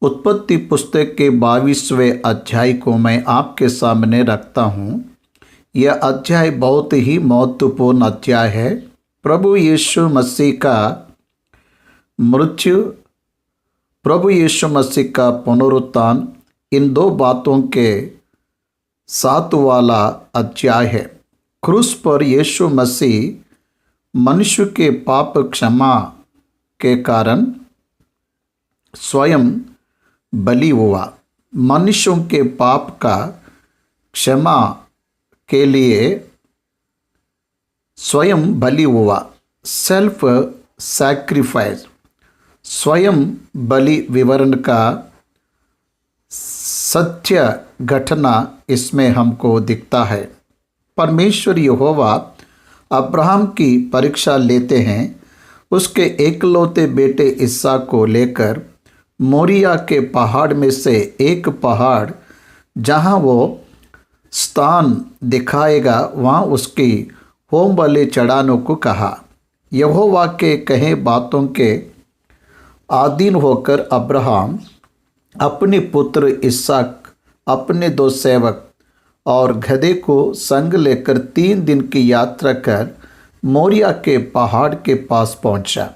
उत्पत्ति पुस्तक के 22वें अध्याय को मैं आपके सामने रखता हूँ। यह अध्याय बहुत ही महत्वपूर्ण अध्याय है। प्रभु यीशु मसीह का मृत्यु, प्रभु यीशु मसीह का पुनरुत्थान, इन दो बातों के साथ वाला अध्याय है। क्रूस पर यीशु मसीह मनुष्य के पाप क्षमा के कारण स्वयं बलि हुआ। मनुष्यों के पाप का क्षमा के लिए स्वयं बलि हुआ। सेल्फ सैक्रिफाइस, स्वयं बलि विवरण का सत्य घटना इसमें हमको दिखता है। परमेश्वर यहोवा अब्राहम की परीक्षा लेते हैं। उसके एकलौते बेटे इसहाक को लेकर मोरिया के पहाड़ में से एक पहाड़ जहां वो स्थान दिखाएगा, वहां उसकी होम बलि चढ़ाने को कहा। यहोवा के कहे बातों के अधीन होकर अब्राहम अपने पुत्र इसहाक, अपने दो सेवक और गधे को संग लेकर 3 दिन की यात्रा कर मोरिया के पहाड़ के पास पहुंचा।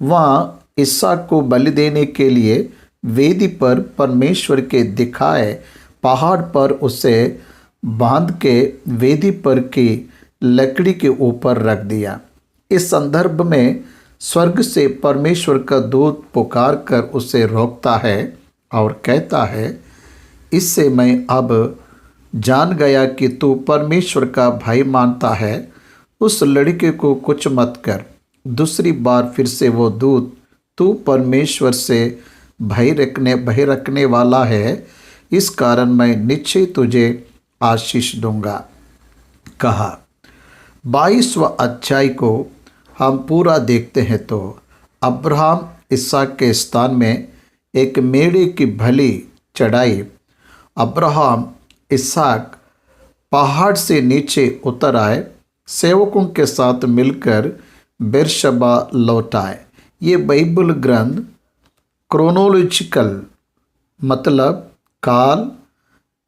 वहाँ इसहाक को बलि देने के लिए वेदी पर परमेश्वर के दिखाए पहाड़ पर उसे बांध के वेदी पर की लकड़ी के ऊपर रख दिया। इस संदर्भ में स्वर्ग से परमेश्वर का दूत पुकार कर उसे रोकता है और कहता है, इससे मैं अब जान गया कि तू परमेश्वर का भय मानता है। उस लड़के को कुछ मत कर। दूसरी बार फिर से वो दूत, तू परमेश्वर से भय रखने वाला है, इस कारण मैं निश्चय तुझे आशीष दूंगा, कहा। 22वां अध्याय को हम पूरा देखते हैं तो अब्राहम इसहाक के स्थान में एक मेढ़े की बलि चढ़ाई। अब्राहम इसहाक पहाड़ से नीचे उतर आए, सेवकों के साथ मिलकर बेरशबा लौट आए। ये बाइबल ग्रंथ क्रोनोलॉजिकल मतलब काल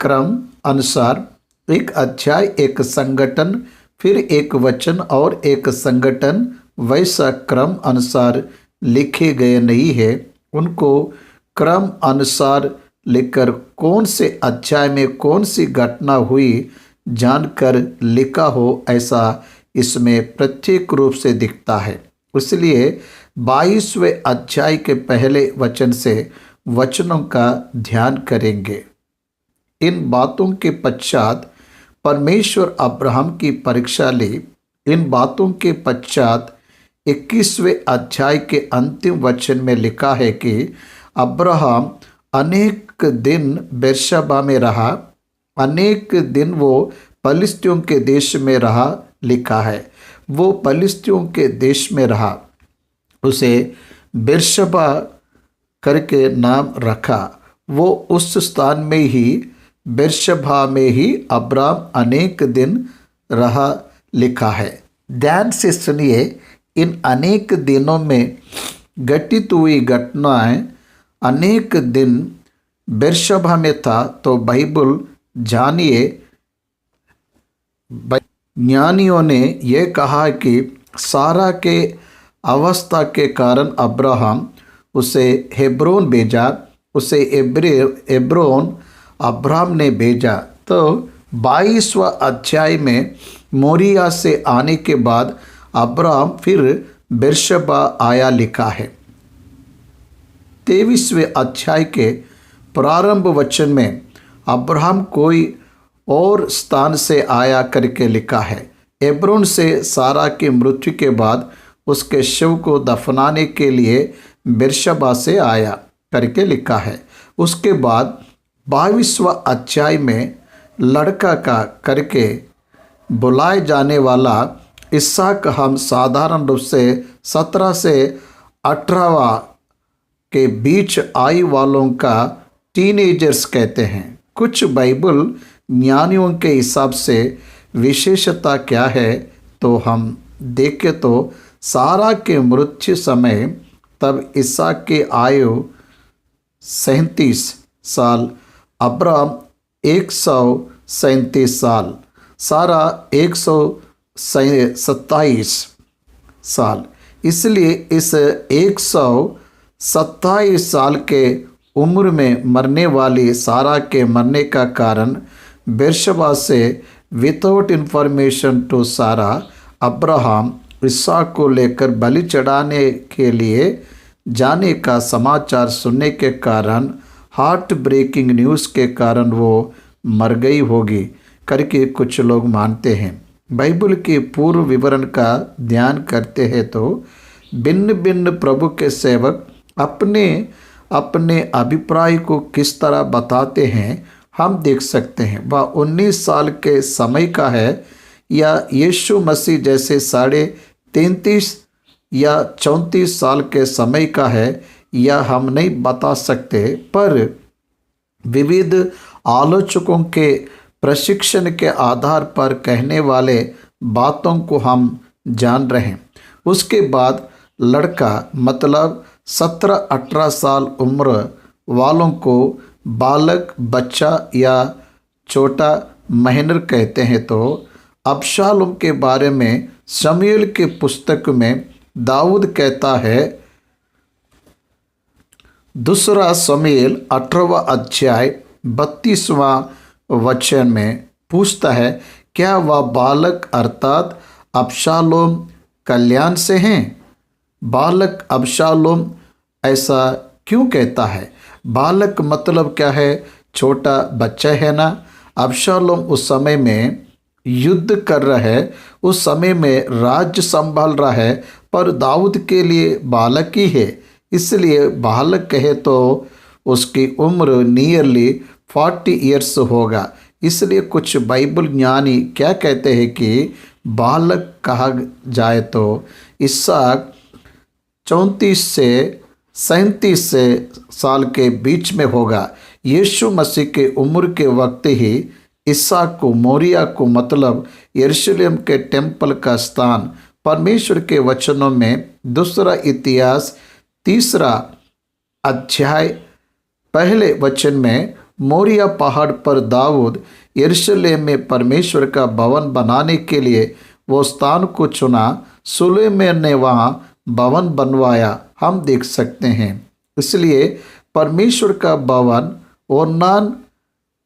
क्रम अनुसार एक अध्याय, एक संगठन, फिर एक वचन और एक संगठन, वैसा क्रम अनुसार लिखे गए नहीं है। उनको क्रम अनुसार लिखकर कौन से अध्याय में कौन सी घटना हुई जानकर लिखा हो, ऐसा इसमें प्रत्येक रूप से दिखता है। इसलिए 22वें अध्याय के पहले वचन से वचनों का ध्यान करेंगे। इन बातों के पश्चात परमेश्वर अब्राहम की परीक्षा ली। इन बातों के पश्चात 21वें अध्याय के अंतिम वचन में लिखा है कि अब्राहम अनेक दिन बेरशबा में रहा। अनेक दिन वो पलिश्तियों के देश में रहा, लिखा है। वो पलिश्तियों के देश में रहा, उसे बेरशबा करके नाम रखा। वो उस स्थान में ही, बेरशबा में ही अब्राहम अनेक दिन रहा, लिखा है। ध्यान से सुनिए, इन अनेक दिनों में घटित हुई घटनाएं, अनेक दिन बेरशबा में था तो बाइबल जानिए। ज्ञानियों ने यह कहा कि सारा के अवस्था के कारण अब्राहम उसे हेब्रोन भेजा। उसे हेब्रोन अब्राहम ने भेजा। तो 22वां अध्याय में मोरिया से आने के बाद अब्राहम फिर बेरशबा आया, लिखा है। 23वें अध्याय के प्रारंभ वचन में अब्राहम कोई और स्थान से आया करके लिखा है। हेब्रोन से सारा की मृत्यु के बाद उसके शव को दफनाने के लिए बेरशबा से आया करके लिखा है। उसके बाद 22वां अध्याय में लड़का का करके बुलाए जाने वाला इसहाक हम साधारण रूप से 17 से 18 के बीच आयु वालों का टीनेजर्स कहते हैं। कुछ बाइबल ज्ञानियों के हिसाब से विशेषता क्या है तो हम देखें तो सारा के मृत्यु समय तब इसहाक की आयु साल, अब्राम 137 साल, सारा 127 साल। इसलिए इस 127 साल के उम्र में मरने वाली सारा के मरने का कारण बेर्शबा से विदाउट इंफॉर्मेशन टू सारा अब्राहम इसहाक को लेकर बलि चढ़ाने के लिए जाने का समाचार सुनने के कारण, हार्ट ब्रेकिंग न्यूज़ के कारण वो मर गई होगी करके कुछ लोग मानते हैं। बाइबल के पूर्व विवरण का ध्यान करते हैं तो भिन्न भिन्न प्रभु के सेवक अपने अपने अभिप्राय को किस तरह बताते हैं हम देख सकते हैं। वह 19 साल के समय का है या यीशु मसीह जैसे 33.5 या 34 साल के समय का है, या हम नहीं बता सकते, पर विविध आलोचकों के प्रशिक्षण के आधार पर कहने वाले बातों को हम जान रहे हैं। उसके बाद लड़का मतलब 17-18 साल उम्र वालों को बालक, बच्चा या छोटा महनर कहते हैं। तो अबशालोम के बारे में शमूएल के पुस्तक में दाऊद कहता है, दूसरा शमूएल 18वां अध्याय 32वां वचन में पूछता है, क्या वह बालक अर्थात अबशालोम कल्याण से हैं? बालक अबशालोम ऐसा क्यों कहता है? बालक मतलब क्या है? छोटा बच्चा है ना। अबशालोम उस समय में युद्ध कर रहा है, उस समय में राज्य संभाल रहा है, पर दाऊद के लिए बालक ही है। इसलिए बालक कहे तो उसकी उम्र नियरली 40 ईयर्स होगा। इसलिए कुछ बाइबल ज्ञानी क्या कहते हैं कि बालक कहा जाए तो इसहाक 34 से 37 साल के बीच में होगा। यीशु मसीह के उम्र के वक्त ही इसहाक को मोरिया को मतलब यरूशलेम के टेम्पल का स्थान परमेश्वर के वचनों में दूसरा इतिहास 3 अध्याय पहले वचन में मोरिया पहाड़ पर दाऊद यरूशलेम में परमेश्वर का भवन बनाने के लिए वो स्थान को चुना। सुलेमान ने वहाँ भवन बनवाया, हम देख सकते हैं। इसलिए परमेश्वर का भवन ओरनान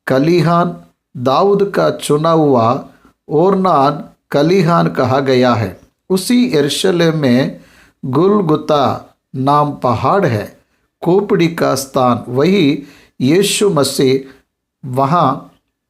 कलीहान दाऊद का चुना हुआ ओरनान कलीहान कहा गया है। उसी यरूशलेम में गुलगुता नाम पहाड़ है, खोपड़ी का स्थान। वही यीशु मसीह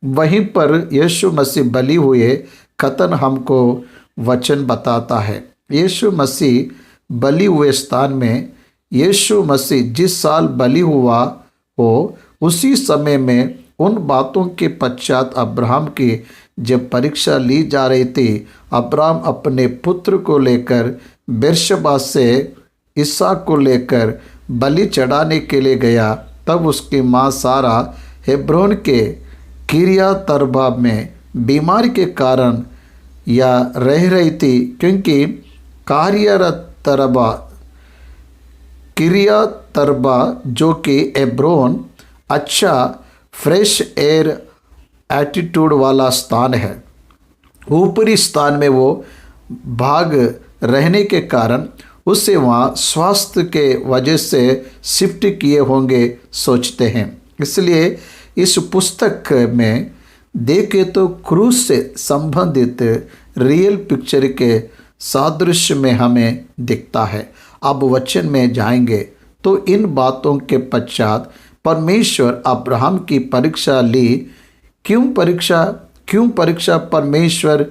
वहीं पर यीशु मसीह बलि हुए कथन हमको वचन बताता है। यीशु मसीह बलि हुए स्थान में यीशु मसीह जिस साल बलि हुआ हो उसी समय में उन बातों के पश्चात अब्राहम की जब परीक्षा ली जा रही थी, अब्राहम अपने पुत्र को लेकर बेर्शबा से इसहाक को लेकर बलि चढ़ाने के लिए गया। तब उसकी माँ सारा हेब्रोन के किरियत अरबा में बीमारी के कारण या रह रही थी, क्योंकि किरियत अरबा जो कि हेब्रोन अच्छा फ्रेश एयर एटीट्यूड वाला स्थान है, ऊपरी स्थान में वो भाग रहने के कारण उसे वहाँ स्वास्थ्य के वजह से शिफ्ट किए होंगे सोचते हैं। इसलिए इस पुस्तक में देखे तो क्रूस से संबंधित रियल पिक्चर के सादृश्य में हमें दिखता है। अब वचन में जाएंगे तो इन बातों के पश्चात परमेश्वर अब्राहम की परीक्षा ली। क्यों परीक्षा? परमेश्वर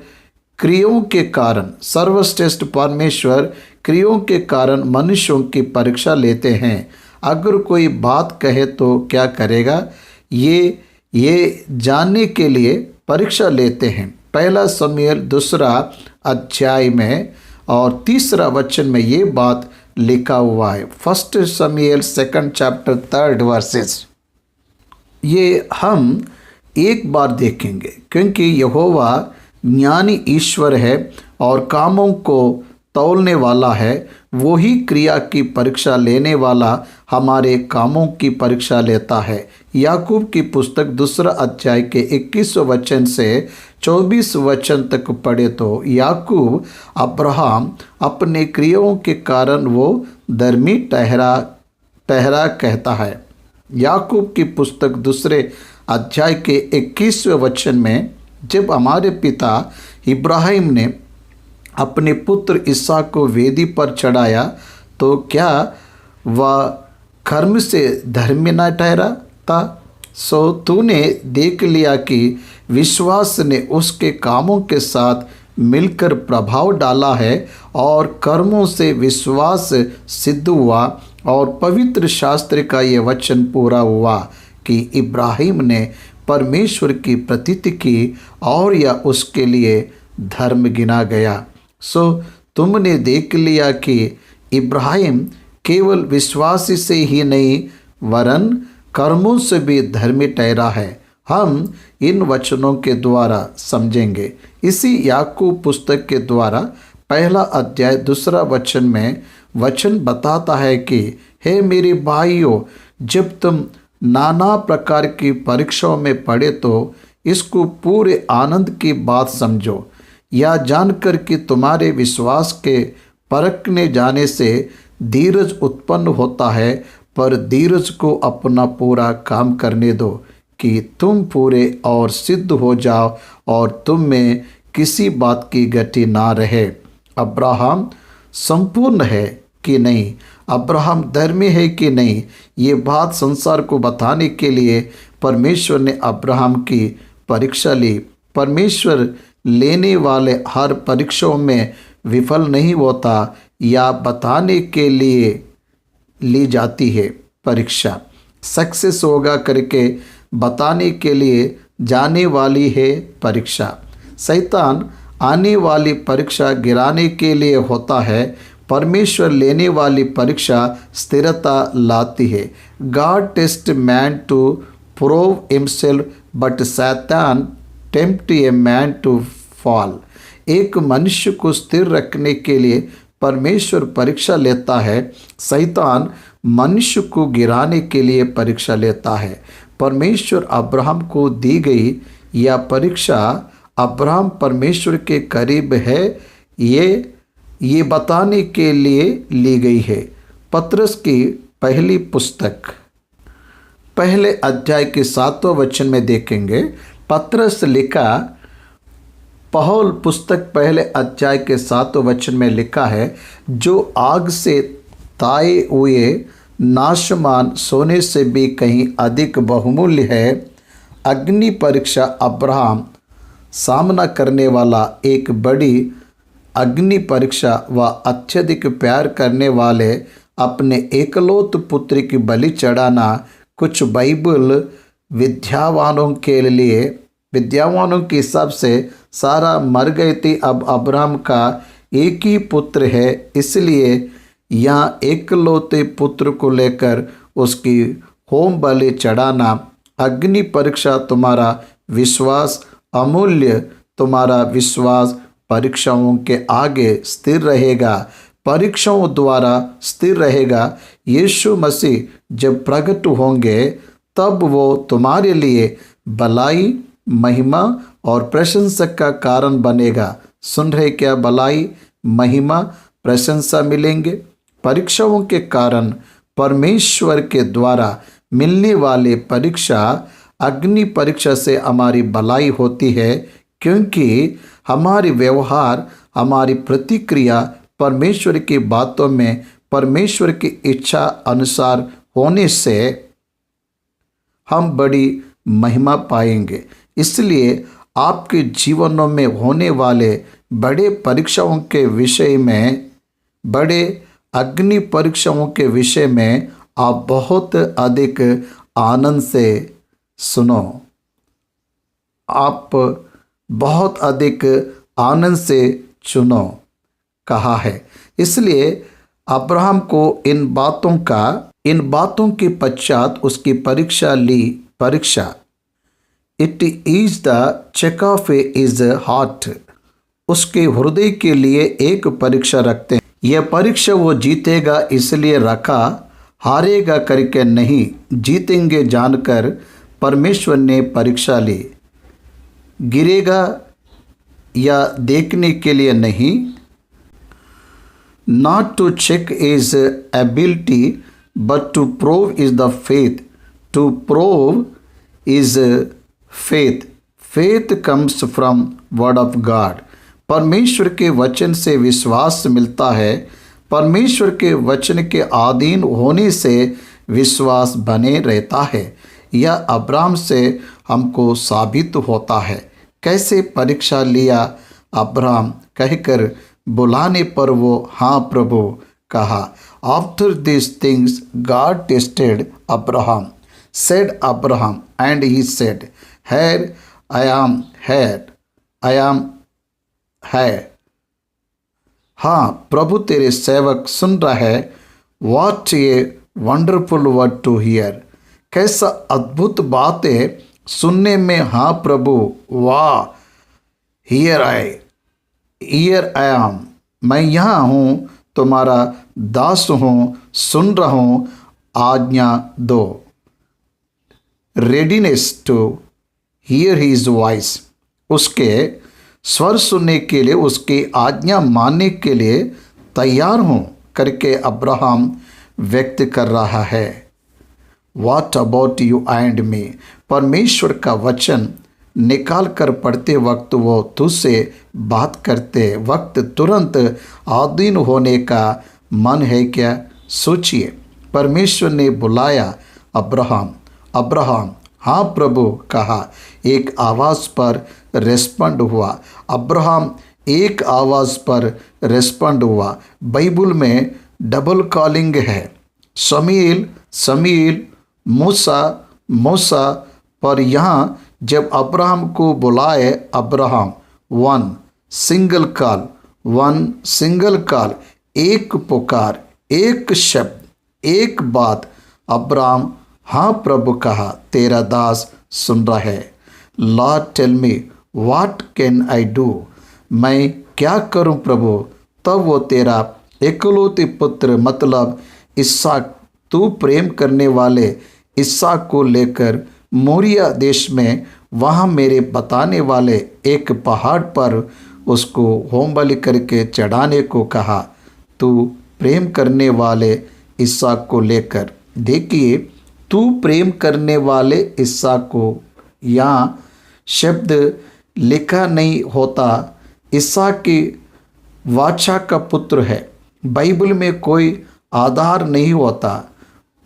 क्रियाओं के कारण, सर्वश्रेष्ठ परमेश्वर क्रियाओं के कारण मनुष्यों की परीक्षा लेते हैं। अगर कोई बात कहे तो क्या करेगा, ये जानने के लिए परीक्षा लेते हैं। पहला शमूएल 2 अध्याय में और 3 वचन में ये बात लिखा हुआ है। 1 शमूएल 2 चैप्टर 3 वर्सेस। ये हम एक बार देखेंगे क्योंकि यहोवा ज्ञानी ईश्वर है और कामों को तौलने वाला है। वही क्रिया की परीक्षा लेने वाला हमारे कामों की परीक्षा लेता है। याकूब की पुस्तक दूसरा अध्याय के 21 वचन से 24 वचन तक पढ़े तो याकूब अब्राहम अपने क्रियाओं के कारण वो धर्मी ठहरा कहता है। याकूब की पुस्तक दूसरे अध्याय के 21वें वचन में जब हमारे पिता इब्राहिम ने अपने पुत्र इसहाक को वेदी पर चढ़ाया तो क्या वह कर्म से धर्मी न ठहरा था? सो तूने देख लिया कि विश्वास ने उसके कामों के साथ मिलकर प्रभाव डाला है और कर्मों से विश्वास सिद्ध हुआ और पवित्र शास्त्र का ये वचन पूरा हुआ कि इब्राहिम ने परमेश्वर की प्रतीति की और यह उसके लिए धर्म गिना गया। सो तुमने देख लिया कि इब्राहिम केवल विश्वास से ही नहीं वरन कर्मों से भी धर्मी ठहरा है। हम इन वचनों के द्वारा समझेंगे। इसी याकूब पुस्तक के द्वारा पहला अध्याय दूसरा वचन में वचन बताता है कि हे मेरे भाइयों, जब तुम नाना प्रकार की परीक्षाओं में पड़े तो इसको पूरे आनंद की बात समझो, या जानकर कि तुम्हारे विश्वास के परखने जाने से धीरज उत्पन्न होता है, पर धीरज को अपना पूरा काम करने दो कि तुम पूरे और सिद्ध हो जाओ और तुम में किसी बात की गति ना रहे। अब्राहम संपूर्ण है कि नहीं, अब्राहम धर्मी है कि नहीं, ये बात संसार को बताने के लिए परमेश्वर ने अब्राहम की परीक्षा ली। परमेश्वर लेने वाले हर परीक्षाओं में विफल नहीं होता या बताने के लिए ली जाती है परीक्षा। सक्सेस होगा करके बताने के लिए जाने वाली है परीक्षा। शैतान आने वाली परीक्षा गिराने के लिए होता है, परमेश्वर लेने वाली परीक्षा स्थिरता लाती है। God test man to prove himself but Satan tempt a man to fall. एक मनुष्य को स्थिर रखने के लिए परमेश्वर परीक्षा लेता है, शैतान मनुष्य को गिराने के लिए परीक्षा लेता है। परमेश्वर अब्राहम को दी गई यह परीक्षा अब्राहम परमेश्वर के करीब है ये बताने के लिए ली गई है। पतरस की पहली पुस्तक पहले अध्याय के 7वें वचन में देखेंगे। पतरस लिखा पहल पुस्तक पहले अध्याय के 7वें वचन में लिखा है, जो आग से ताए हुए नाशमान सोने से भी कहीं अधिक बहुमूल्य है। अग्नि परीक्षा अब्राहम सामना करने वाला एक बड़ी अग्नि परीक्षा व अत्यधिक प्यार करने वाले अपने एकलौत पुत्र की बलि चढ़ाना कुछ बाइबल विद्यावानों के हिसाब से सारा मर गए थे। अब अब्राहम का एक ही पुत्र है, इसलिए यहाँ एकलौते पुत्र को लेकर उसकी होम बलि चढ़ाना। अग्नि परीक्षा तुम्हारा विश्वास अमूल्य, तुम्हारा विश्वास परीक्षाओं के आगे स्थिर रहेगा, परीक्षाओं द्वारा स्थिर रहेगा। यीशु मसीह जब प्रकट होंगे तब वो तुम्हारे लिए भलाई, महिमा और प्रशंसा का कारण बनेगा। सुन रहे क्या? भलाई, महिमा, प्रशंसा मिलेंगे। परीक्षाओं के कारण परमेश्वर के द्वारा मिलने वाले परीक्षा अग्नि परीक्षा से हमारी भलाई होती है, क्योंकि हमारी व्यवहार, हमारी प्रतिक्रिया परमेश्वर की बातों में परमेश्वर की इच्छा अनुसार होने से हम बड़ी महिमा पाएंगे। इसलिए आपके जीवनों में होने वाले बड़े परीक्षाओं के विषय में, बड़े अग्नि परीक्षाओं के विषय में आप बहुत अधिक आनंद से सुनो। आप बहुत अधिक आनंद से चुनो कहा है। इसलिए अब्राहम को इन बातों के पश्चात उसकी परीक्षा ली। परीक्षा it is the check of his heart, उसके हृदय के लिए एक परीक्षा रखते हैं। यह परीक्षा वो जीतेगा इसलिए रखा, हारेगा करके नहीं, जीतेंगे जानकर परमेश्वर ने परीक्षा ली। गिरेगा या देखने के लिए नहीं। Not to check is ability, but to prove is the faith. To prove is faith. Faith comes from word of God. परमेश्वर के वचन से विश्वास मिलता है। परमेश्वर के वचन के अधीन होने से विश्वास बने रहता है। यह अब्राहम से हमको साबित होता है। कैसे परीक्षा लिया अब्राहम कहकर बुलाने पर वो हाँ प्रभु कहा। After this things God tested Abraham, said Abraham and he said, here I am, here I am है। हाँ प्रभु तेरे सेवक सुन रहा है। What a wonderful word to hear. कैसा अद्भुत बात है सुनने में। हाँ प्रभु, वाह। हियर आई एम, मैं यहाँ हूँ, तुम्हारा दास हूँ, सुन रहा हूँ, आज्ञा दो। Readiness to hear his voice, उसके स्वर सुनने के लिए, उसकी आज्ञा मानने के लिए तैयार हूँ करके अब्राहम व्यक्त कर रहा है। What about you and me. परमेश्वर का वचन निकाल कर पढ़ते वक्त वो तुझसे बात करते वक्त तुरंत आधीन होने का मन है क्या? सोचिए, परमेश्वर ने बुलाया अब्राहम, अब्राहम। हाँ प्रभु कहा। एक आवाज़ पर रेस्पॉन्ड हुआ। अब्राहम एक आवाज़ पर रेस्पॉन्ड हुआ। बाइबल में डबल कॉलिंग है। शमील शमील, मूसा मूसा। पर यहाँ जब अब्राहम को बुलाए, Abraham, one single call, one single call, एक पुकार, एक शब्द, एक बात। अब्राहम हाँ प्रभु कहा, तेरा दास सुन रहा है। Lord tell me what can I do. मैं क्या करूं प्रभु? तब वो तेरा एकलौते पुत्र मतलब इसहाक, तू प्रेम करने वाले इसहाक को लेकर मोरिया देश में, वहाँ मेरे बताने वाले एक पहाड़ पर उसको होम बलि करके चढ़ाने को कहा। तू प्रेम करने वाले इसहाक को लेकर। देखिए, तू प्रेम करने वाले इसहाक को, यहाँ शब्द लिखा नहीं होता। इसहाक की वाचा का पुत्र है। बाइबल में कोई आधार नहीं होता।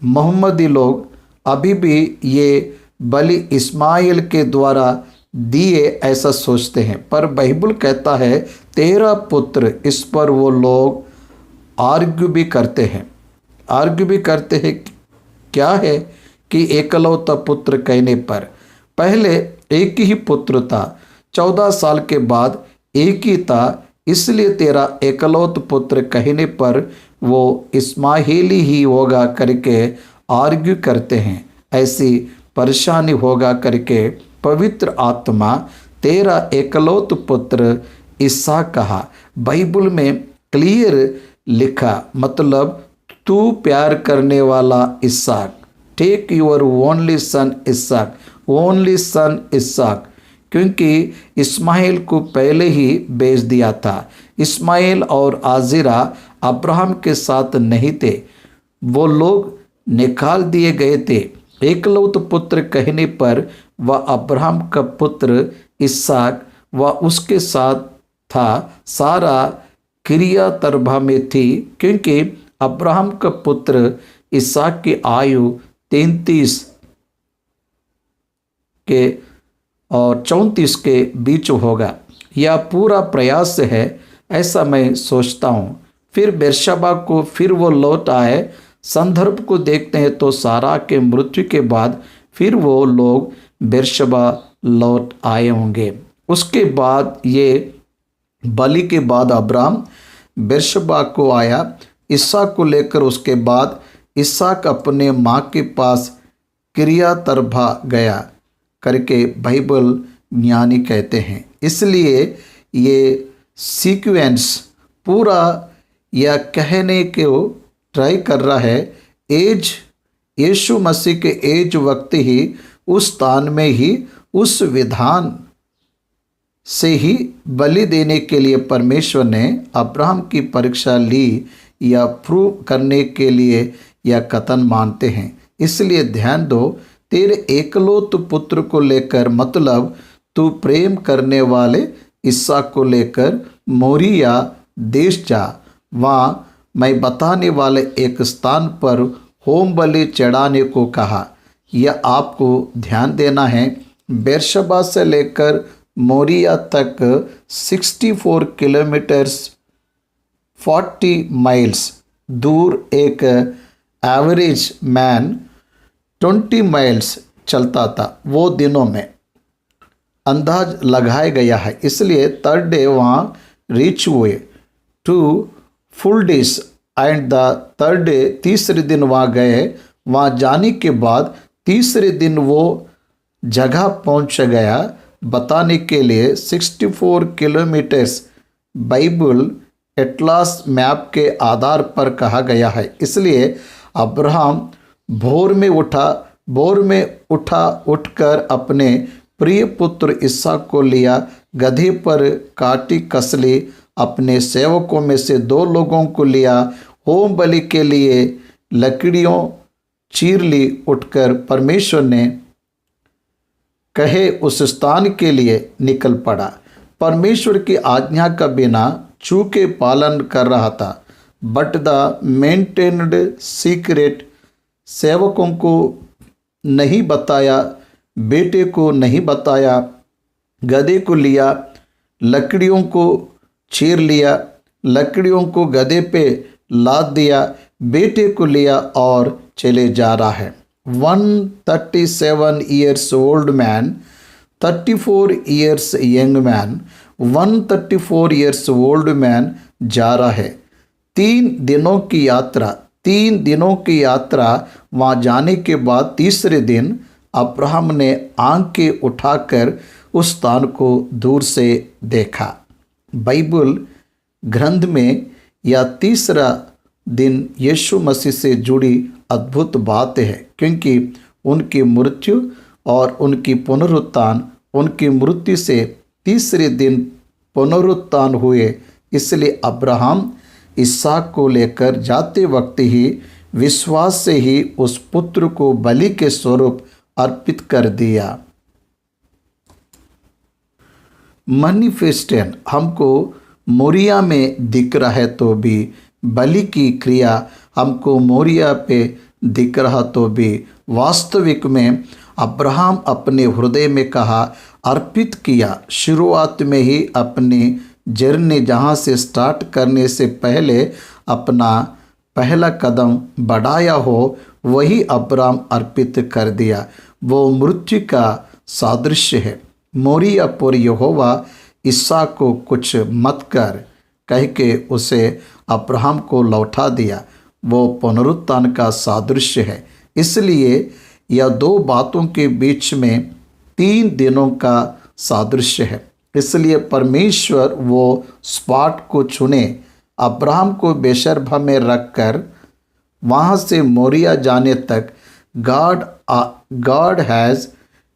मोहम्मदी लोग अभी भी ये बलि इस्माइल के द्वारा दिए ऐसा सोचते हैं, पर बाइबल कहता है तेरा पुत्र। इस पर वो लोग आर्ग्यू भी करते हैं। क्या है कि एकलौता पुत्र कहने पर पहले एक ही पुत्र था, 14 साल के बाद एक ही था, इसलिए तेरा एकलौत पुत्र कहने पर वो इस्माइली ही होगा करके आर्ग्यू करते हैं। ऐसी परेशानी होगा करके पवित्र आत्मा तेरा एकलौत पुत्र इसहाक कहा। बाइबल में क्लियर लिखा, मतलब तू प्यार करने वाला इसहाक। टेक योर ओनली सन इसहाक, ओनली सन इसहाक, क्योंकि इस्माइल को पहले ही बेच दिया था। इस्माइल और आजिरा अब्राहम के साथ नहीं थे, वो लोग निकाल दिए गए थे। एकलौत पुत्र कहने पर वह अब्राहम का पुत्र इसहाक वह उसके साथ था। सारा क्रिया तरबा में थी, क्योंकि अब्राहम का पुत्र इसहाक की आयु 33 के और 34 के बीच होगा। यह पूरा प्रयास है, ऐसा मैं सोचता हूँ। फिर बेरशबा को फिर वो लौट आए। संदर्भ को देखते हैं तो सारा के मृत्यु के बाद फिर वो लोग बेरशबा लौट आए होंगे। उसके बाद ये बलि के बाद अब्राहम बेरशबा को आया इसहाक को लेकर। उसके बाद इसहाक अपने माँ के पास क्रिया तरबा गया करके बाइबल ज्ञानी कहते हैं। इसलिए ये सीक्वेंस पूरा यह कहने को ट्राई कर रहा है एज यीशु मसीह के एज वक्त ही उस स्थान में ही उस विधान से ही बलि देने के लिए परमेश्वर ने अब्राहम की परीक्षा ली या प्रूव करने के लिए यह कथन मानते हैं। इसलिए ध्यान दो, तेरे एकलौत पुत्र को लेकर मतलब तू प्रेम करने वाले इसहाक को लेकर मोरिया देश जा, वहाँ मैं बताने वाले एक स्थान पर होम बलि चढ़ाने को कहा। यह आपको ध्यान देना है, बेरशबा से लेकर मोरिया तक 64 किलोमीटर्स 40 माइल्स दूर एक एवरेज मैन 20 माइल्स चलता था वो दिनों में, अंदाज लगाया गया है। इसलिए थर्ड डे वहाँ रीच हुए two full days and the third day, तीसरे दिन वहाँ गए। वहाँ जाने के बाद तीसरे दिन वो जगह पहुँच गया बताने के लिए 64 किलोमीटर्स बाइबल एटलास मैप के आधार पर कहा गया है। इसलिए अब्राहम भोर में उठकर अपने प्रिय पुत्र इसहाक को लिया, गधे पर काटी कसली, अपने सेवकों में से 2 लोगों को लिया, होम बलि के लिए लकड़ियों चीर ली, उठकर परमेश्वर ने कहे उस स्थान के लिए निकल पड़ा। परमेश्वर की आज्ञा का बिना चूके पालन कर रहा था, बट द मेंटेन्ड सीक्रेट, सेवकों को नहीं बताया, बेटे को नहीं बताया, गधे को लिया, लकड़ियों को चीर लिया, लकड़ियों को गधे पे लाद दिया, बेटे को लिया और चले जा रहा है। 137 years old man, 34 years young man, 134 years old man जा रहा है। 3 दिनों की यात्रा वहाँ जाने के बाद तीसरे दिन अब्राहम ने आंखें उठाकर उस स्थान को दूर से देखा। बाइबल ग्रंथ में यह तीसरा दिन यीशु मसीह से जुड़ी अद्भुत बात है, क्योंकि उनकी मृत्यु और उनकी पुनरुत्थान, उनकी मृत्यु से तीसरे दिन पुनरुत्थान हुए। इसलिए अब्राहम इसहाक को लेकर जाते वक्त ही विश्वास से ही उस पुत्र को बलि के स्वरूप अर्पित कर दिया। मैनिफेस्टेशन हमको मोरिया में दिख रहा है तो भी, बलि की क्रिया हमको मोरिया पे दिख रहा तो भी, वास्तविक में अब्राहम अपने हृदय में कहा, अर्पित किया। शुरुआत में ही अपनी जर्नी जहाँ से स्टार्ट करने से पहले अपना पहला कदम बढ़ाया हो, वही अब्राहम अर्पित कर दिया। वो मृत्यु का सादृश्य है। मोरिया पर यहोवा इसहाक को कुछ मत कर कह के उसे अब्राहम को लौटा दिया। वो पुनरुत्थान का सादृश्य है। इसलिए यह 2 बातों के बीच में 3 दिनों का सादृश्य है। इसलिए परमेश्वर वो स्पॉट को चुने, अब्राहम को बेशर्बा में रखकर वहाँ से मोरिया जाने तक God has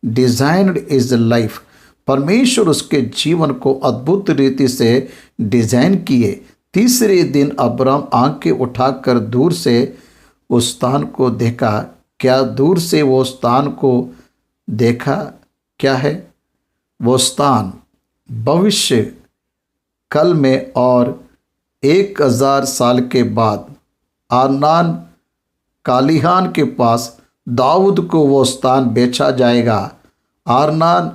designed is life. परमेश्वर उसके जीवन को अद्भुत रीति से डिजाइन किए। तीसरे दिन अब्राहम आंखें उठाकर दूर से उस स्थान को देखा। क्या दूर से वो स्थान को देखा? क्या है वो स्थान? भविष्य कल में और 1000 साल के बाद आरनान कालिहान के पास दाऊद को वो स्थान बेचा जाएगा। आरनान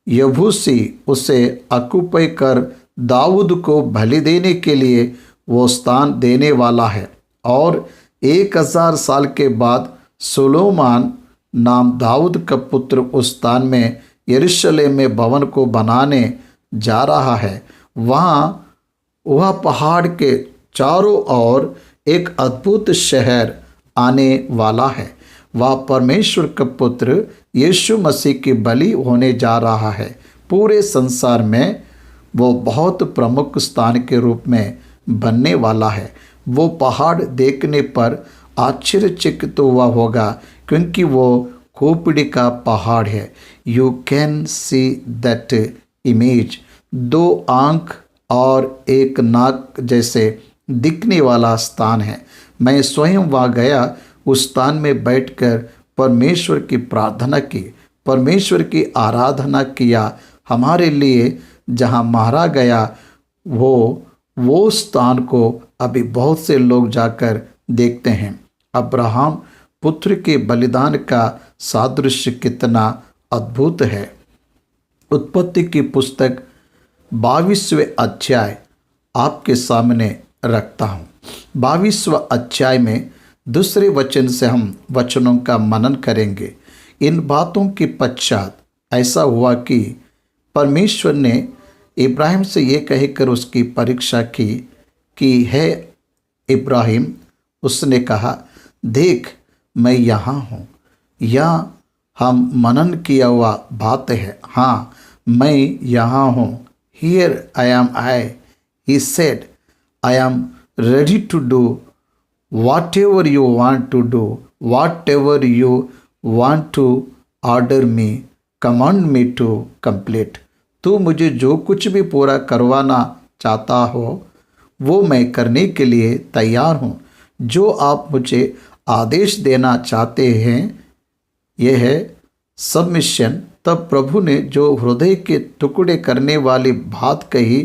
यबूसी उसे अकुपाई कर दाऊद को बलि देने के लिए वो स्थान देने वाला है। और 1000 साल के बाद सुलेमान नाम दाऊद का पुत्र उस स्थान में यरूशलेम में भवन को बनाने जा रहा है। वह पहाड़ के चारों ओर एक अद्भुत शहर आने वाला है। वह परमेश्वर का पुत्र यीशु मसीह की बलि होने जा रहा है। पूरे संसार में वो बहुत प्रमुख स्थान के रूप में बनने वाला है। वो पहाड़ देखने पर आश्चर्यचकित हुआ होगा, क्योंकि वो खोपड़ी का पहाड़ है। You can see that image. 2 आंख और एक नाक जैसे दिखने वाला स्थान है। मैं स्वयं वहाँ गया, उस स्थान में बैठकर परमेश्वर की प्रार्थना की, परमेश्वर की आराधना किया। हमारे लिए जहाँ मारा गया वो स्थान को अभी बहुत से लोग जाकर देखते हैं। अब्राहम पुत्र के बलिदान का सादृश्य कितना अद्भुत है। उत्पत्ति की पुस्तक 22वें अध्याय आपके सामने रखता हूँ। 22वां अध्याय में दूसरे वचन से हम वचनों का मनन करेंगे। इन बातों के पश्चात ऐसा हुआ कि परमेश्वर ने इब्राहिम से ये कहकर उसकी परीक्षा की कि है इब्राहिम, उसने कहा, देख मैं यहाँ हूँ। यह हम मनन किया हुआ बात है। हाँ, मैं यहाँ हूँ। Here I am I, he said, I am ready to do whatever you want to do, whatever you want to order me, command me to complete। तू मुझे जो कुछ भी पूरा करवाना चाहता हो वो मैं करने के लिए तैयार हूँ। जो आप मुझे आदेश देना चाहते हैं यह है सबमिशन। तब प्रभु ने जो हृदय के टुकड़े करने वाली बात कही,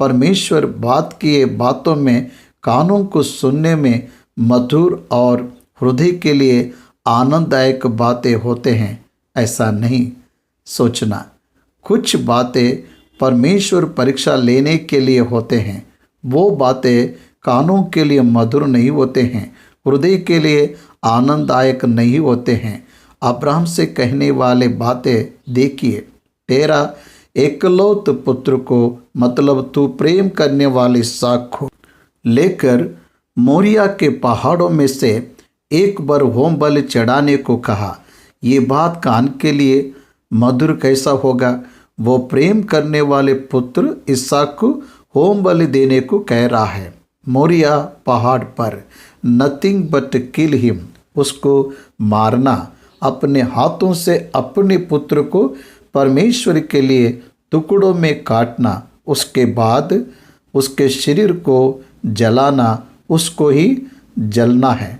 परमेश्वर बात किए बातों में कानों को सुनने में मधुर और हृदय के लिए आनंददायक बातें होते हैं, ऐसा नहीं सोचना। कुछ बातें परमेश्वर परीक्षा लेने के लिए होते हैं। वो बातें कानों के लिए मधुर नहीं होते हैं, हृदय के लिए आनंददायक नहीं होते हैं। अब्राहम से कहने वाले बातें देखिए, तेरा एकलौत पुत्र को, मतलब तू प्रेम करने वाले इसहाक को लेकर मोरिया के पहाड़ों में से एक बार होम बलि चढ़ाने को कहा। ये बात कान के लिए मधुर कैसा होगा। वो प्रेम करने वाले पुत्र इसहाक को होम बलि देने को कह रहा है मोरिया पहाड़ पर। नथिंग बट किल हिम, उसको मारना, अपने हाथों से अपने पुत्र को परमेश्वर के लिए टुकड़ों में काटना, उसके बाद उसके शरीर को जलाना, उसको ही जलना है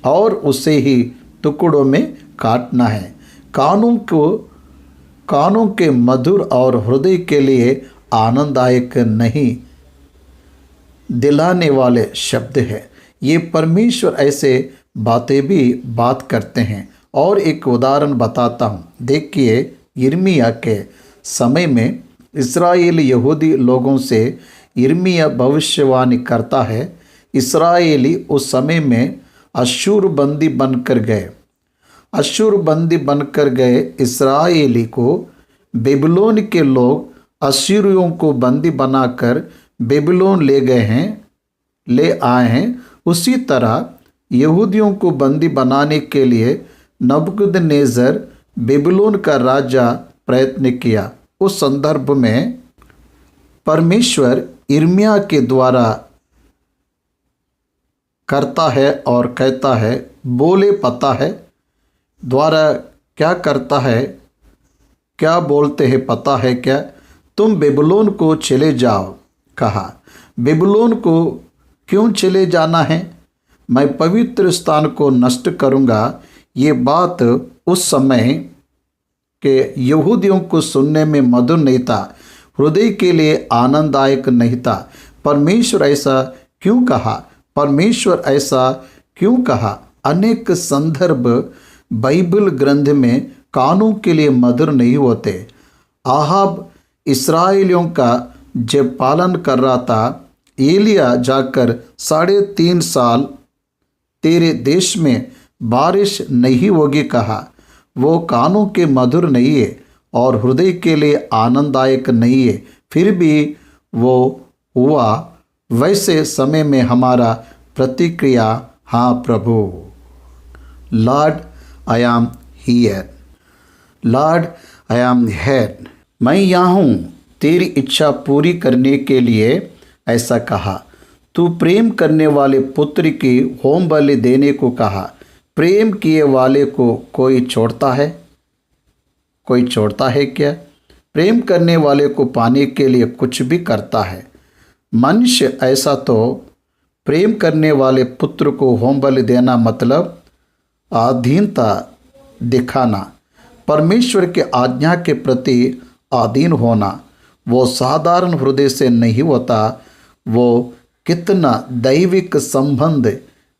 और उसे ही टुकड़ों में काटना है। कानों के मधुर और हृदय के लिए आनंददायक नहीं दिलाने वाले शब्द है। ये परमेश्वर ऐसे बातें भी बात करते हैं। और एक उदाहरण बताता हूँ। देखिए, यिर्मयाह के समय में इस्राएल यहूदी लोगों से यिर्मयाह भविष्यवाणी करता है। इस्राएली उस समय में अश्शूर बंदी बनकर गए। अश्शूर बंदी बनकर गए इस्राएली को बेबीलोन के लोग अश्शूरियों को बंदी बनाकर बेबीलोन ले आए हैं। उसी तरह यहूदियों को बंदी बनाने के लिए नबूकदनेस्सर बेबीलोन का राजा प्रयत्न किया। उस संदर्भ में परमेश्वर यिर्मयाह के द्वारा करता है और कहता है, बोले पता है द्वारा क्या करता है, क्या बोलते हैं पता है क्या? तुम बेबीलोन को चले जाओ। कहा, बेबीलोन को क्यों चले जाना है? मैं पवित्र स्थान को नष्ट करूँगा। ये बात उस समय के यहूदियों को सुनने में मधुर नहीं था, हृदय के लिए आनंददायक नहीं था। परमेश्वर ऐसा क्यों कहा? परमेश्वर ऐसा क्यों कहा? अनेक संदर्भ बाइबल ग्रंथ में कानों के लिए मधुर नहीं होते। आहाब इस्राएलियों का जब पालन कर रहा था, एलिया जाकर 3.5 साल तेरे देश में बारिश नहीं होगी कहा। वो कानों के मधुर नहीं है और हृदय के लिए आनंददायक नहीं है, फिर भी वो हुआ। वैसे समय में हमारा प्रतिक्रिया, हाँ प्रभु, Lord I am here, Lord I am here, मैं यहाँ हूँ तेरी इच्छा पूरी करने के लिए। ऐसा कहा। तू प्रेम करने वाले पुत्र की होम बलि देने को कहा। प्रेम किए वाले को कोई छोड़ता है? कोई छोड़ता है क्या? प्रेम करने वाले को पाने के लिए कुछ भी करता है। मनुष्य ऐसा तो प्रेम करने वाले पुत्र को होम बलि देना मतलब अधीनता दिखाना, परमेश्वर के आज्ञा के प्रति अधीन होना, वो साधारण हृदय से नहीं होता। वो कितना दैविक संबंध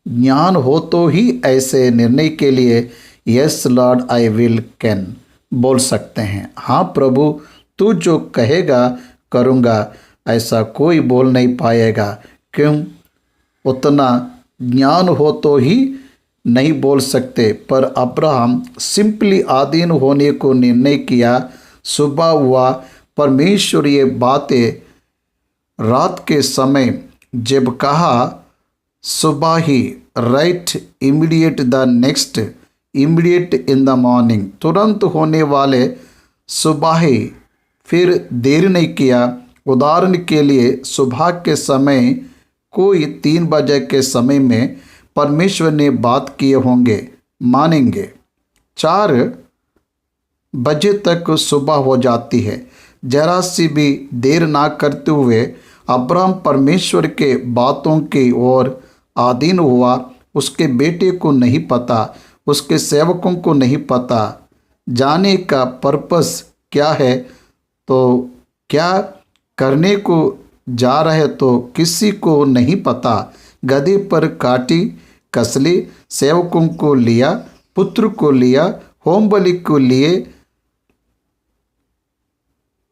ज्ञान हो तो ही ऐसे निर्णय के लिए yes Lord I will can बोल सकते हैं। हाँ प्रभु, तू जो कहेगा करूँगा, ऐसा कोई बोल नहीं पाएगा। क्यों? उतना ज्ञान हो तो ही नहीं बोल सकते। पर अब्राहम सिंपली अधीन होने को निर्णय किया। सुबह हुआ, परमेश्वर ये बातें रात के समय जब कहा, सुबह ही, right immediate the next, immediate in the morning, तुरंत होने वाले सुबह ही, फिर देर नहीं किया। उदाहरण के लिए सुबह के समय कोई 3 बजे के समय में परमेश्वर ने बात किए होंगे, मानेंगे। 4 बजे तक सुबह हो जाती है। जरा सी भी देर ना करते हुए अब्राहम परमेश्वर के बातों की ओर अधीन हुआ। उसके बेटे को नहीं पता, उसके सेवकों को नहीं पता जाने का पर्पस क्या है, तो क्या करने को जा रहे तो किसी को नहीं पता। गधे पर काटी कसली, सेवकों को लिया, पुत्र को लिया, होम बलि को लिए,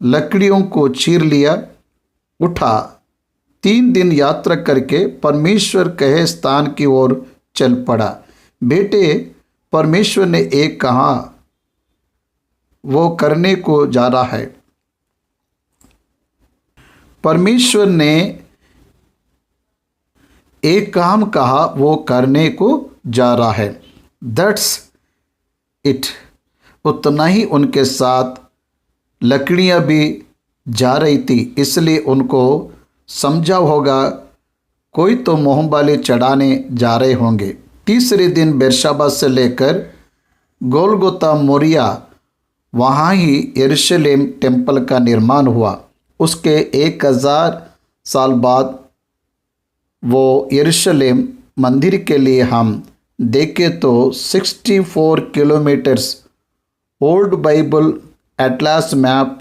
लकड़ियों को चीर लिया, उठा। 3 दिन यात्रा करके परमेश्वर कहे स्थान की ओर चल पड़ा। बेटे, परमेश्वर ने एक कहा वो करने को जा रहा है। परमेश्वर ने एक काम कहा, वो करने को जा रहा है। That's it. उतना ही उनके साथ लकड़ियां भी जा रही थी, इसलिए उनको समझा होगा कोई तो मोहम बलि चढ़ाने जा रहे होंगे। तीसरे दिन बेरशबा से लेकर गोलगोता मोरिया, वहाँ ही यरूशलेम टेम्पल का निर्माण हुआ। उसके 1000 साल बाद वो यरूशलेम मंदिर के लिए हम देखें तो 64 kilometres old Bible atlas map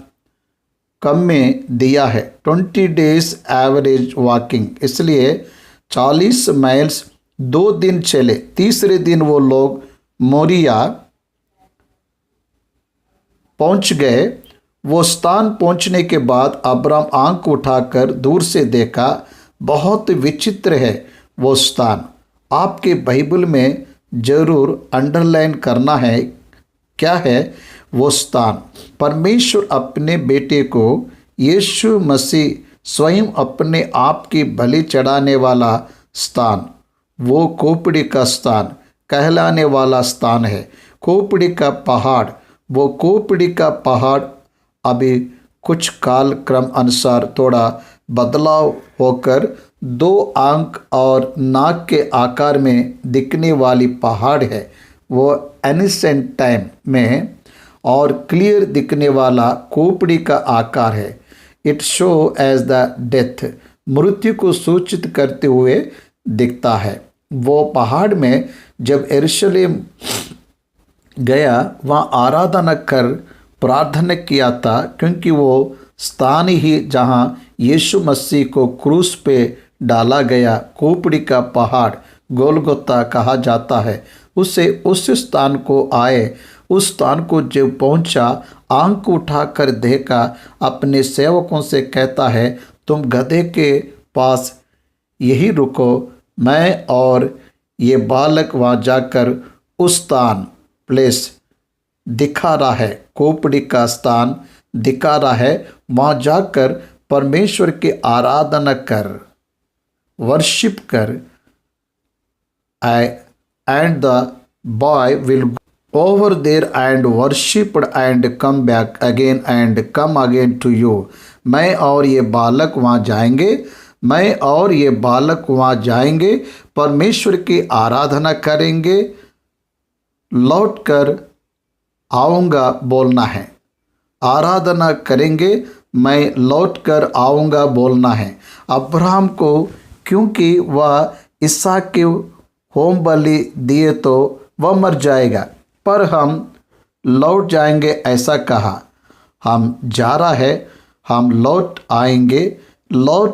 कम में दिया है। 20 डेज एवरेज वॉकिंग, इसलिए 40 माइल्स 2 दिन चले। तीसरे दिन वो लोग मोरिया पहुंच गए। वो स्थान पहुंचने के बाद अब्राम आंख उठाकर दूर से देखा। बहुत विचित्र है वो स्थान। आपके बाइबल में जरूर अंडरलाइन करना है। क्या है वो स्थान? परमेश्वर अपने बेटे को यीशु मसीह स्वयं अपने आप की बलि चढ़ाने वाला स्थान, वो खोपड़ी का स्थान कहलाने वाला स्थान है। खोपड़ी का पहाड़, वो खोपड़ी का पहाड़ अभी कुछ काल क्रम अनुसार थोड़ा बदलाव होकर 2 आंख और नाक के आकार में दिखने वाली पहाड़ है। वो एनिसेंट टाइम में और क्लियर दिखने वाला खोपड़ी का आकार है। It show as the death, मृत्यु को सूचित करते हुए दिखता है। वो पहाड़ में जब यरूशलेम गया, वहाँ आराधना कर प्रार्थना किया था, क्योंकि वो स्थान ही जहाँ यीशु मसीह को क्रूस पे डाला गया, खोपड़ी का पहाड़ गोलगोता कहा जाता है। उसे उस स्थान को आए। उस स्थान को जब पहुंचा, आंख उठाकर देखा, अपने सेवकों से कहता है, तुम गधे के पास यही रुको, मैं और ये बालक वहाँ जाकर उस स्थान प्लेस दिखा रहा है, खोपड़ी का स्थान दिखा रहा है, वहाँ जाकर परमेश्वर की आराधना कर, वर्शिप कर। And the boy will over there and worshipped and come back again and come again to you। मैं और ये बालक वहाँ जाएंगे, मैं और ये बालक वहाँ जाएंगे, परमेश्वर की आराधना करेंगे, लौटकर आऊँगा बोलना है। आराधना करेंगे, मैं लौटकर आऊँगा बोलना है। अब्राहम को, क्योंकि वह इसहाक के होम बलि दिए तो वह मर जाएगा, पर हम लौट जाएंगे ऐसा कहा। हम जा रहा है, हम लौट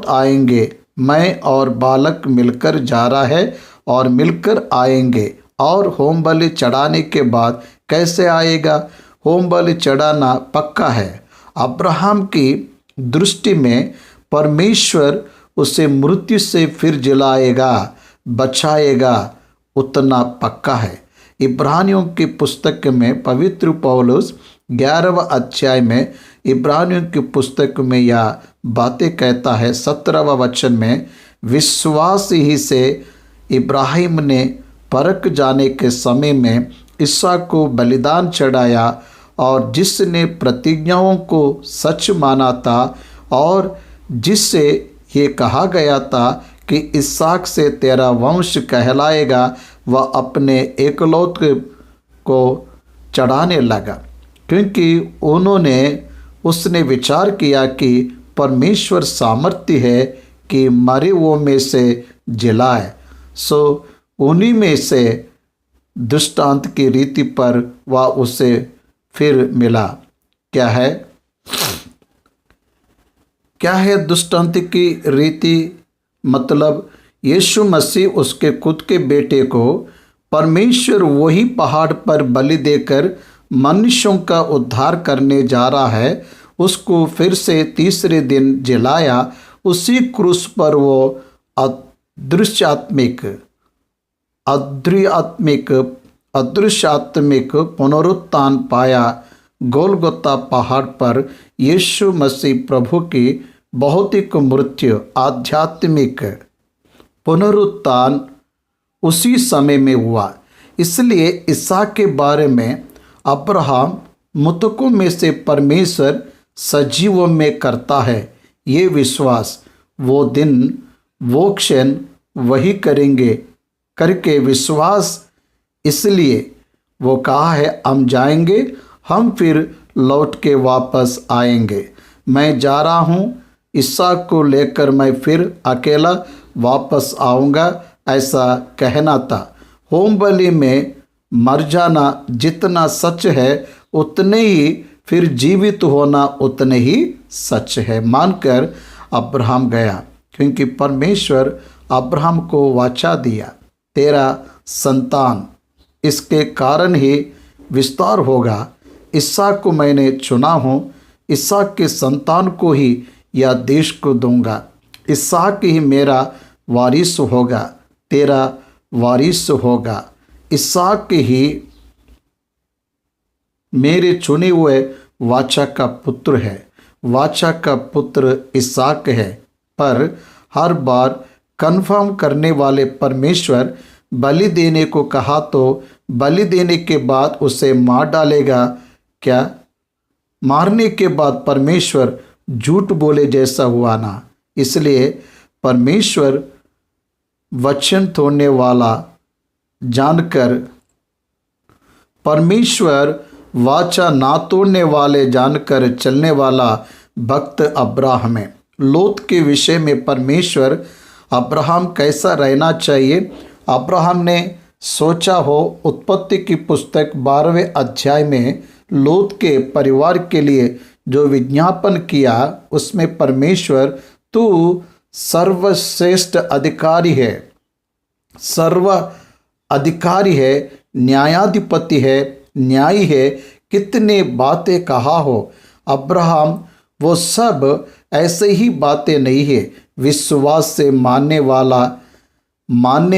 आएंगे, मैं और बालक मिलकर जा रहा है और मिलकर आएंगे। और होम बलि चढ़ाने के बाद कैसे आएगा? होम बलि चढ़ाना पक्का है। अब्राहम की दृष्टि में परमेश्वर उसे मृत्यु से फिर जिलाएगा, बचाएगा, उतना पक्का है। इब्रानियों की पुस्तक में पवित्र पौलुस 11वें अध्याय में इब्रानियों की पुस्तक में यह बातें कहता है। 17वें वचन में, विश्वास ही से इब्राहिम ने परख जाने के समय में इसहाक को बलिदान चढ़ाया, और जिसने प्रतिज्ञाओं को सच माना था और जिससे ये कहा गया था कि इसहाक से तेरा वंश कहलाएगा, वह अपने एकलौते को चढ़ाने लगा, क्योंकि उसने विचार किया कि परमेश्वर सामर्थ्य है कि मरे हुओं में से जिलाए। सो उन्हीं में से दृष्टांत की रीति पर वह उसे फिर मिला। क्या है दृष्टांत की रीति? मतलब यीशु मसीह उसके खुद के बेटे को परमेश्वर वही पहाड़ पर बलि देकर मनुष्यों का उद्धार करने जा रहा है, उसको फिर से तीसरे दिन जिलाया। उसी क्रूस पर वो अदृश्यात्मिक पुनरुत्थान पाया। गोलगोता पहाड़ पर यीशु मसीह प्रभु की भौतिक मृत्यु, आध्यात्मिक पुनरुत्थान उसी समय में हुआ। इसलिए इसहाक के बारे में अब्राहम मृतकों में से परमेश्वर सजीवों में करता है ये विश्वास। वो दिन, वो क्षण वही करके विश्वास। इसलिए वो कहा है, हम जाएंगे, हम फिर लौट के वापस आएंगे। मैं जा रहा हूँ, इसहाक को लेकर मैं फिर अकेला वापस आऊँगा, ऐसा कहना था। होम बलि में मर जाना जितना सच है, उतने ही फिर जीवित होना उतने ही सच है, मानकर अब्राहम गया, क्योंकि परमेश्वर अब्राहम को वाचा दिया, तेरा संतान इसके कारण ही विस्तार होगा। इसहाक को मैंने चुना हूँ, इसहाक के संतान को ही यह देश को दूंगा। इसहाक ही मेरा वारिस होगा, तेरा वारिस होगा। इसहाक ही मेरे चुने हुए वाचा का पुत्र है। वाचा का पुत्र इसहाक है। पर हर बार कन्फर्म करने वाले परमेश्वर बलि देने को कहा तो बलि देने के बाद उसे मार डालेगा क्या? मारने के बाद परमेश्वर झूठ बोले जैसा हुआ ना। इसलिए परमेश्वर वचन तोड़ने वाला जानकर, परमेश्वर वाचा ना तोड़ने वाले जानकर चलने वाला भक्त अब्राहम है। लोत के विषय में परमेश्वर अब्राहम कैसा रहना चाहिए, अब्राहम ने सोचा हो। उत्पत्ति की पुस्तक 12वें अध्याय में लोत के परिवार के लिए जो विज्ञापन किया, उसमें परमेश्वर तू सर्वश्रेष्ठ अधिकारी है, सर्व अधिकारी है, न्यायाधिपति है, न्यायी है, कितने बातें कहा हो। अब्राहम वो सब ऐसे ही बातें नहीं है, विश्वास से मानने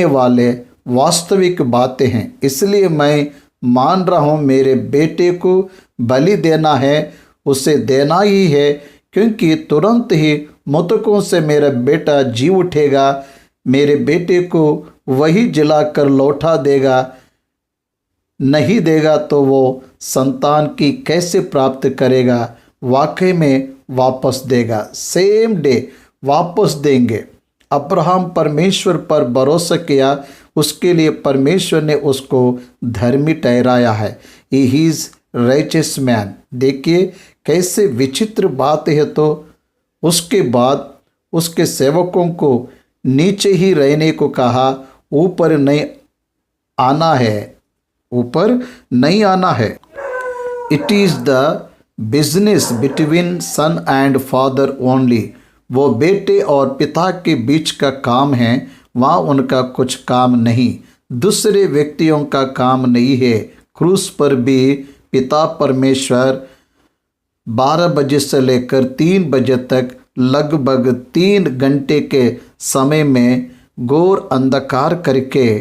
वाले वास्तविक बातें हैं। इसलिए मैं मान रहा हूँ, मेरे बेटे को बलि देना है, उसे देना ही है, क्योंकि तुरंत ही मृतकों से मेरा बेटा जी उठेगा। मेरे बेटे को वही जिलाकर लौटा देगा, नहीं देगा तो वो संतान की कैसे प्राप्त करेगा? वाकई में वापस देगा, सेम डे वापस देंगे। अब्राहम परमेश्वर पर भरोसा किया, उसके लिए परमेश्वर ने उसको धर्मी ठहराया है। He is righteous man. देखिए कैसे विचित्र बात है। तो उसके बाद उसके सेवकों को नीचे ही रहने को कहा, ऊपर नहीं आना है, ऊपर नहीं आना है। It is the business between son and father only. वो बेटे और पिता के बीच का काम है, वहाँ उनका कुछ काम नहीं, दूसरे व्यक्तियों का काम नहीं है। क्रूस पर भी पिता परमेश्वर 12 बजे से लेकर 3 बजे तक लगभग 3 घंटे के समय में घोर अंधकार करके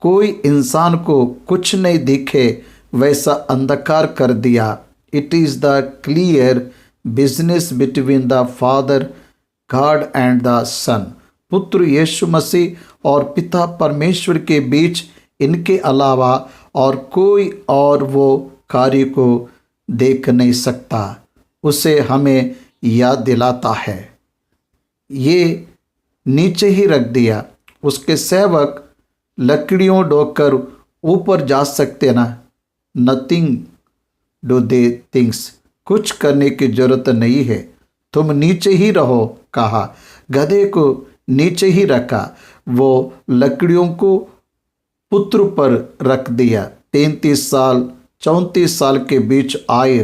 कोई इंसान को कुछ नहीं दिखे वैसा अंधकार कर दिया। It is the clear business between the father God and the son. पुत्र यीशु मसीह और पिता परमेश्वर के बीच इनके अलावा और कोई और वो कार्य को देख नहीं सकता। उसे हमें याद दिलाता है। ये नीचे ही रख दिया। उसके सेवक लकड़ियों ढोकर ऊपर जा सकते ना। Nothing do they things. कुछ करने की जरूरत नहीं है, तुम नीचे ही रहो कहा। गधे को नीचे ही रखा। वो लकड़ियों को पुत्र पर रख दिया। 33 साल 34 साल के बीच आए।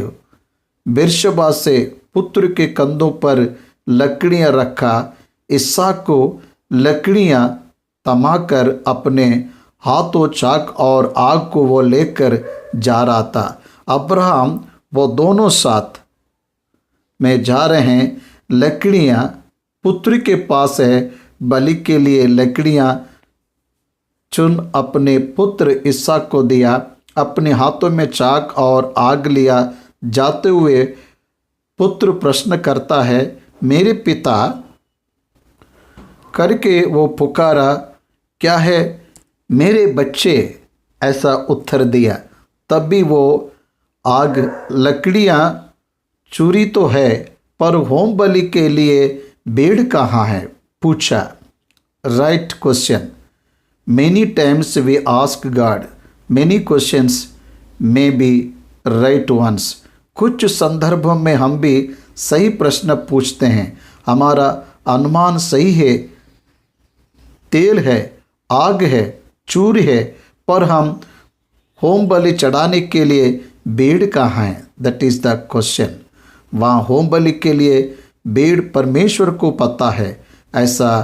बिरशबा से पुत्र के कंधों पर लकड़ियां रखा। इसहाक को लकड़ियां थमाकर अपने हाथों चाक और आग को वो लेकर जा रहा था। अब्राहम वो दोनों साथ में जा रहे हैं। लकड़ियां पुत्र के पास है। बलि के लिए लकड़ियां चुन अपने पुत्र इसहाक को दिया। अपने हाथों में चाक और आग लिया। जाते हुए पुत्र प्रश्न करता है, मेरे पिता करके वो पुकारा, क्या है मेरे बच्चे, ऐसा उत्तर दिया। तब भी वो आग लकड़ियां चूरी तो है, पर होम बलि के लिए भेड़ कहाँ है, पूछा। Right question. Many times we ask God, many questions may be right ones. कुछ संदर्भों में हम भी सही प्रश्न पूछते हैं, हमारा अनुमान सही है, तेल है, आग है, चूर है, पर हम होम बलि चढ़ाने के लिए भेड़ कहाँ है? That is the question. वहाँ होम बलि के लिए भेड़ परमेश्वर को पता है, ऐसा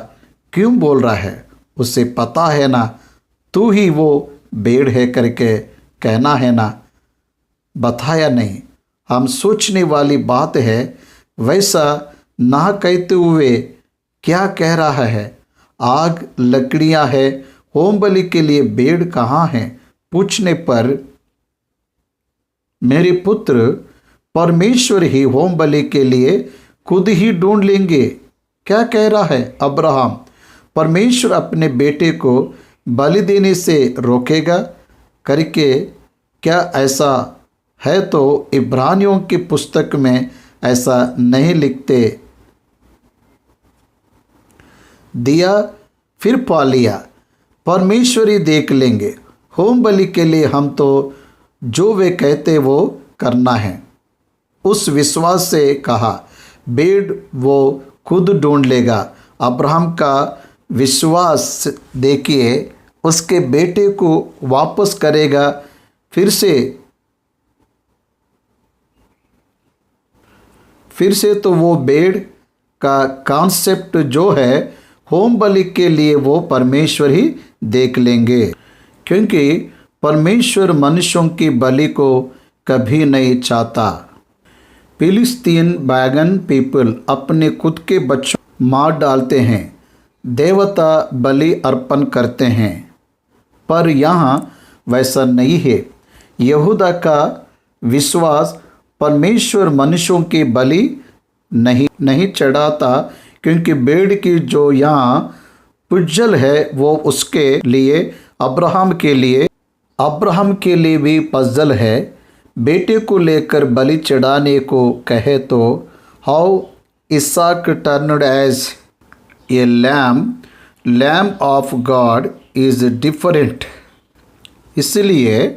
क्यों बोल रहा है? उसे पता है ना, तू ही वो भेड़ है करके कहना है ना, बताया नहीं। हम सोचने वाली बात है, वैसा ना कहते हुए क्या कह रहा है? आग लकड़ियाँ है, होम बलि के लिए भेड़ कहाँ है पूछने पर मेरे पुत्र परमेश्वर ही होम बलि के लिए खुद ही ढूंढ लेंगे। क्या कह रहा है अब्राहम? परमेश्वर अपने बेटे को बलि देने से रोकेगा करके क्या ऐसा है? तो इब्रानियों की पुस्तक में ऐसा नहीं लिखते। दिया फिर पा लिया, परमेश्वर ही देख लेंगे। होम बलि के लिए हम तो जो वे कहते वो करना है। उस विश्वास से कहा, भेड़ वो खुद ढूंढ लेगा। अब्राहम का विश्वास देखिए, उसके बेटे को वापस करेगा। फिर से तो वो भेड़ का कॉन्सेप्ट जो है होम बलि के लिए वो परमेश्वर ही देख लेंगे, क्योंकि परमेश्वर मनुष्यों की बलि को कभी नहीं चाहता। फिलिस्तीन बैगन पीपल अपने खुद के बच्चों मार डालते हैं, देवता बलि अर्पण करते हैं, पर यहाँ वैसा नहीं है। यहूदा का विश्वास परमेश्वर मनुष्यों की बलि नहीं चढ़ाता, क्योंकि भेड़ की जो यहाँ पुज्जल है वो उसके लिए अब्राहम के लिए भी पज्जल है। बेटे को लेकर बलि चढ़ाने को कहे तो how Isaac turned as a lamb of God is different. इसलिए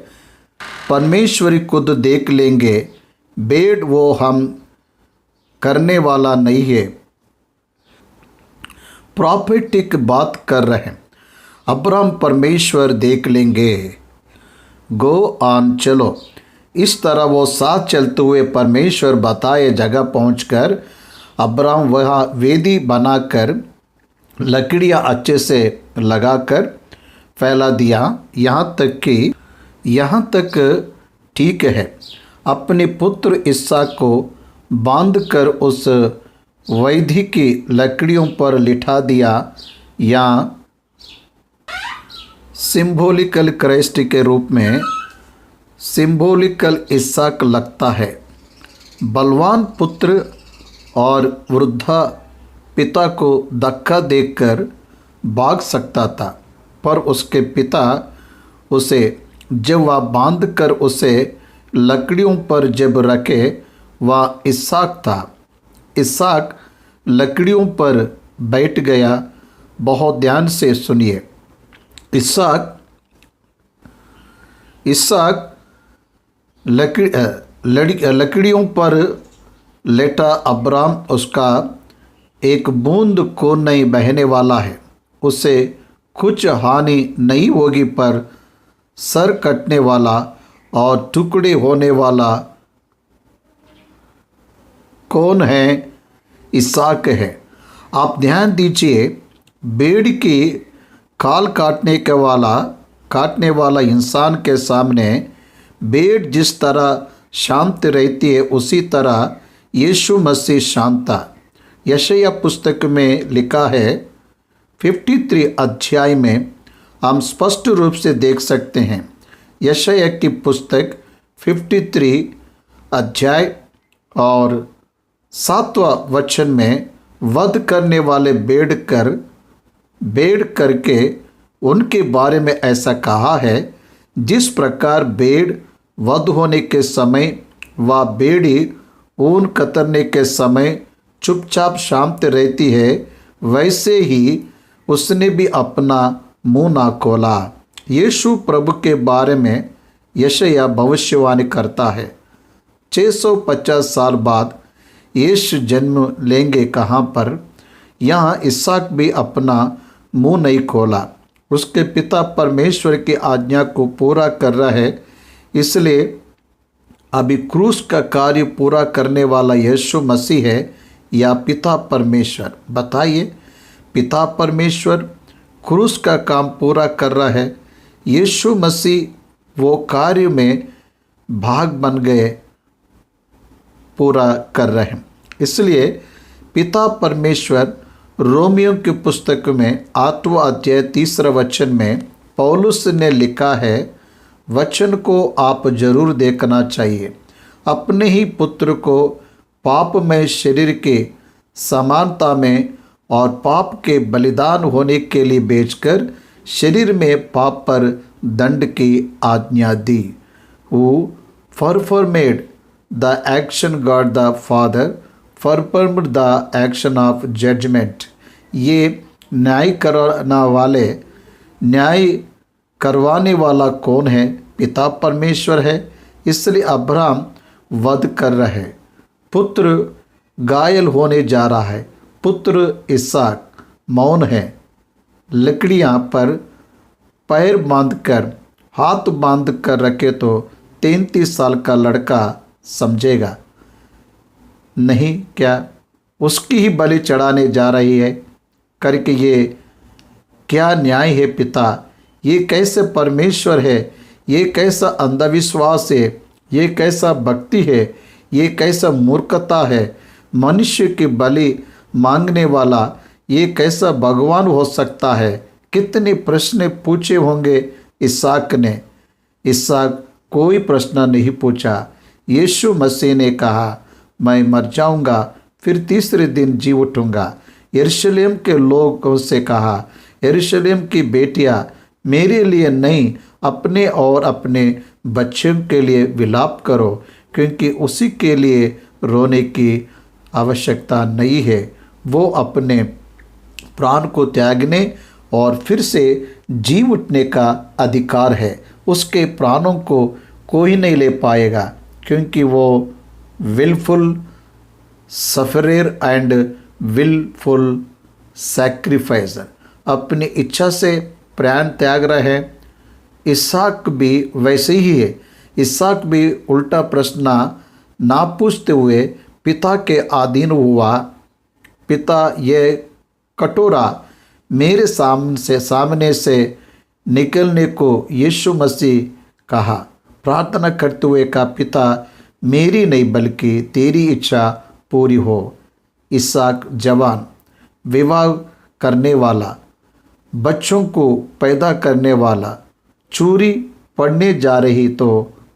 परमेश्वर खुद देख लेंगे, भेड़ वो हम करने वाला नहीं है। प्रॉफिटिक बात कर रहे हैं। अब्राहम परमेश्वर देख लेंगे। गो ऑन, चलो। इस तरह वो साथ चलते हुए परमेश्वर बताए जगह पहुंचकर अब्राहम वहाँ वेदी बनाकर लकड़ियाँ अच्छे से लगाकर फैला दिया, यहाँ तक ठीक है, अपने पुत्र इसहाक को बांधकर उस वेदी की लकड़ियों पर लिटा दिया। या सिंबॉलिकल क्राइस्ट के रूप में सिंबॉलिकल इसहाक लगता है। बलवान पुत्र और वृद्धा पिता को धक्का देकर भाग सकता था, पर उसके पिता उसे जब वह बांध कर उसे लकड़ियों पर जब रखे, वह इसहाक था। इसहाक लकड़ियों पर बैठ गया। बहुत ध्यान से सुनिए। इसहाक लकड़ियों पर लेटा अब्राहम, उसका एक बूंद खून नहीं बहने वाला है, उसे कुछ हानि नहीं होगी, पर सर कटने वाला और टुकड़े होने वाला कौन है? इसहाक है। आप ध्यान दीजिए, भेड़ की खाल काटने वाला इंसान के सामने भेड़ जिस तरह शांत रहती है, उसी तरह यीशु मसीह शांत था। यशायाह पुस्तक में लिखा है 53 अध्याय में हम स्पष्ट रूप से देख सकते हैं। यशायाह की पुस्तक 53 अध्याय और 7वां वचन में वध करने वाले भेड़ करके उनके बारे में ऐसा कहा है, जिस प्रकार भेड़ वध होने के समय व भेड़ी ऊन कतरने के समय चुपचाप शांत रहती है, वैसे ही उसने भी अपना मुंह ना खोला। यीशु प्रभु के बारे में यशायाह भविष्यवाणी करता है। 650 साल बाद यीशु जन्म लेंगे कहाँ पर? यहाँ इसहाक भी अपना मुंह नहीं खोला। उसके पिता परमेश्वर की आज्ञा को पूरा कर रहा है, इसलिए अभी क्रूस का कार्य पूरा करने वाला यीशु मसीह है या पिता परमेश्वर? बताइए। पिता परमेश्वर क्रूस का काम पूरा कर रहा है, यीशु मसीह वो कार्य में भाग बन गए, पूरा कर रहे हैं। इसलिए पिता परमेश्वर रोमियो की पुस्तक में 8वां अध्याय 3 वचन में पौलुस ने लिखा है, वचन को आप जरूर देखना चाहिए। अपने ही पुत्र को पापमय शरीर के समानता में और पाप के बलिदान होने के लिए बेचकर शरीर में पाप पर दंड की आज्ञा दी। Who performed the action God the Father performed the action of judgment। ये न्याय करवाने वाला कौन है? पिता परमेश्वर है। इसलिए अब्राहम वध कर रहे, पुत्र घायल होने जा रहा है, पुत्र इसहाक मौन है। लकड़ियाँ पर पैर बांधकर हाथ बांध कर रखे तो 33 साल का लड़का समझेगा नहीं क्या उसकी ही बलि चढ़ाने जा रही है करके? ये क्या न्याय है पिता? ये कैसे परमेश्वर है? ये कैसा अंधविश्वास है? ये कैसा भक्ति है? ये कैसा मूर्खता है? मनुष्य की बलि मांगने वाला ये कैसा भगवान हो सकता है? कितने प्रश्न पूछे होंगे इसहाक ने। इसहाक कोई प्रश्न नहीं पूछा। यीशु मसीह ने कहा, मैं मर जाऊंगा, फिर तीसरे दिन जी उठूंगा। यरूशलेम के लोगों से कहा, यरूशलेम की बेटियां, मेरे लिए नहीं, अपने और अपने बच्चों के लिए विलाप करो, क्योंकि उसी के लिए रोने की आवश्यकता नहीं है। वो अपने प्राण को त्यागने और फिर से जी उठने का अधिकार है। उसके प्राणों को कोई नहीं ले पाएगा, क्योंकि वो विलफुल सफरेर एंड विलफुल सैक्रिफाइसर, अपनी इच्छा से प्राण त्याग रहे हैं। इसहाक भी वैसे ही है। इसहाक भी उल्टा प्रश्न ना पूछते हुए पिता के अधीन हुआ। पिता, ये कटोरा मेरे सामने से निकलने को यीशु मसीह कहा। प्रार्थना करते हुए कहा, पिता, मेरी नहीं बल्कि तेरी इच्छा पूरी हो। इसहाक जवान, विवाह करने वाला, बच्चों को पैदा करने वाला, चूरी पड़ने जा रही तो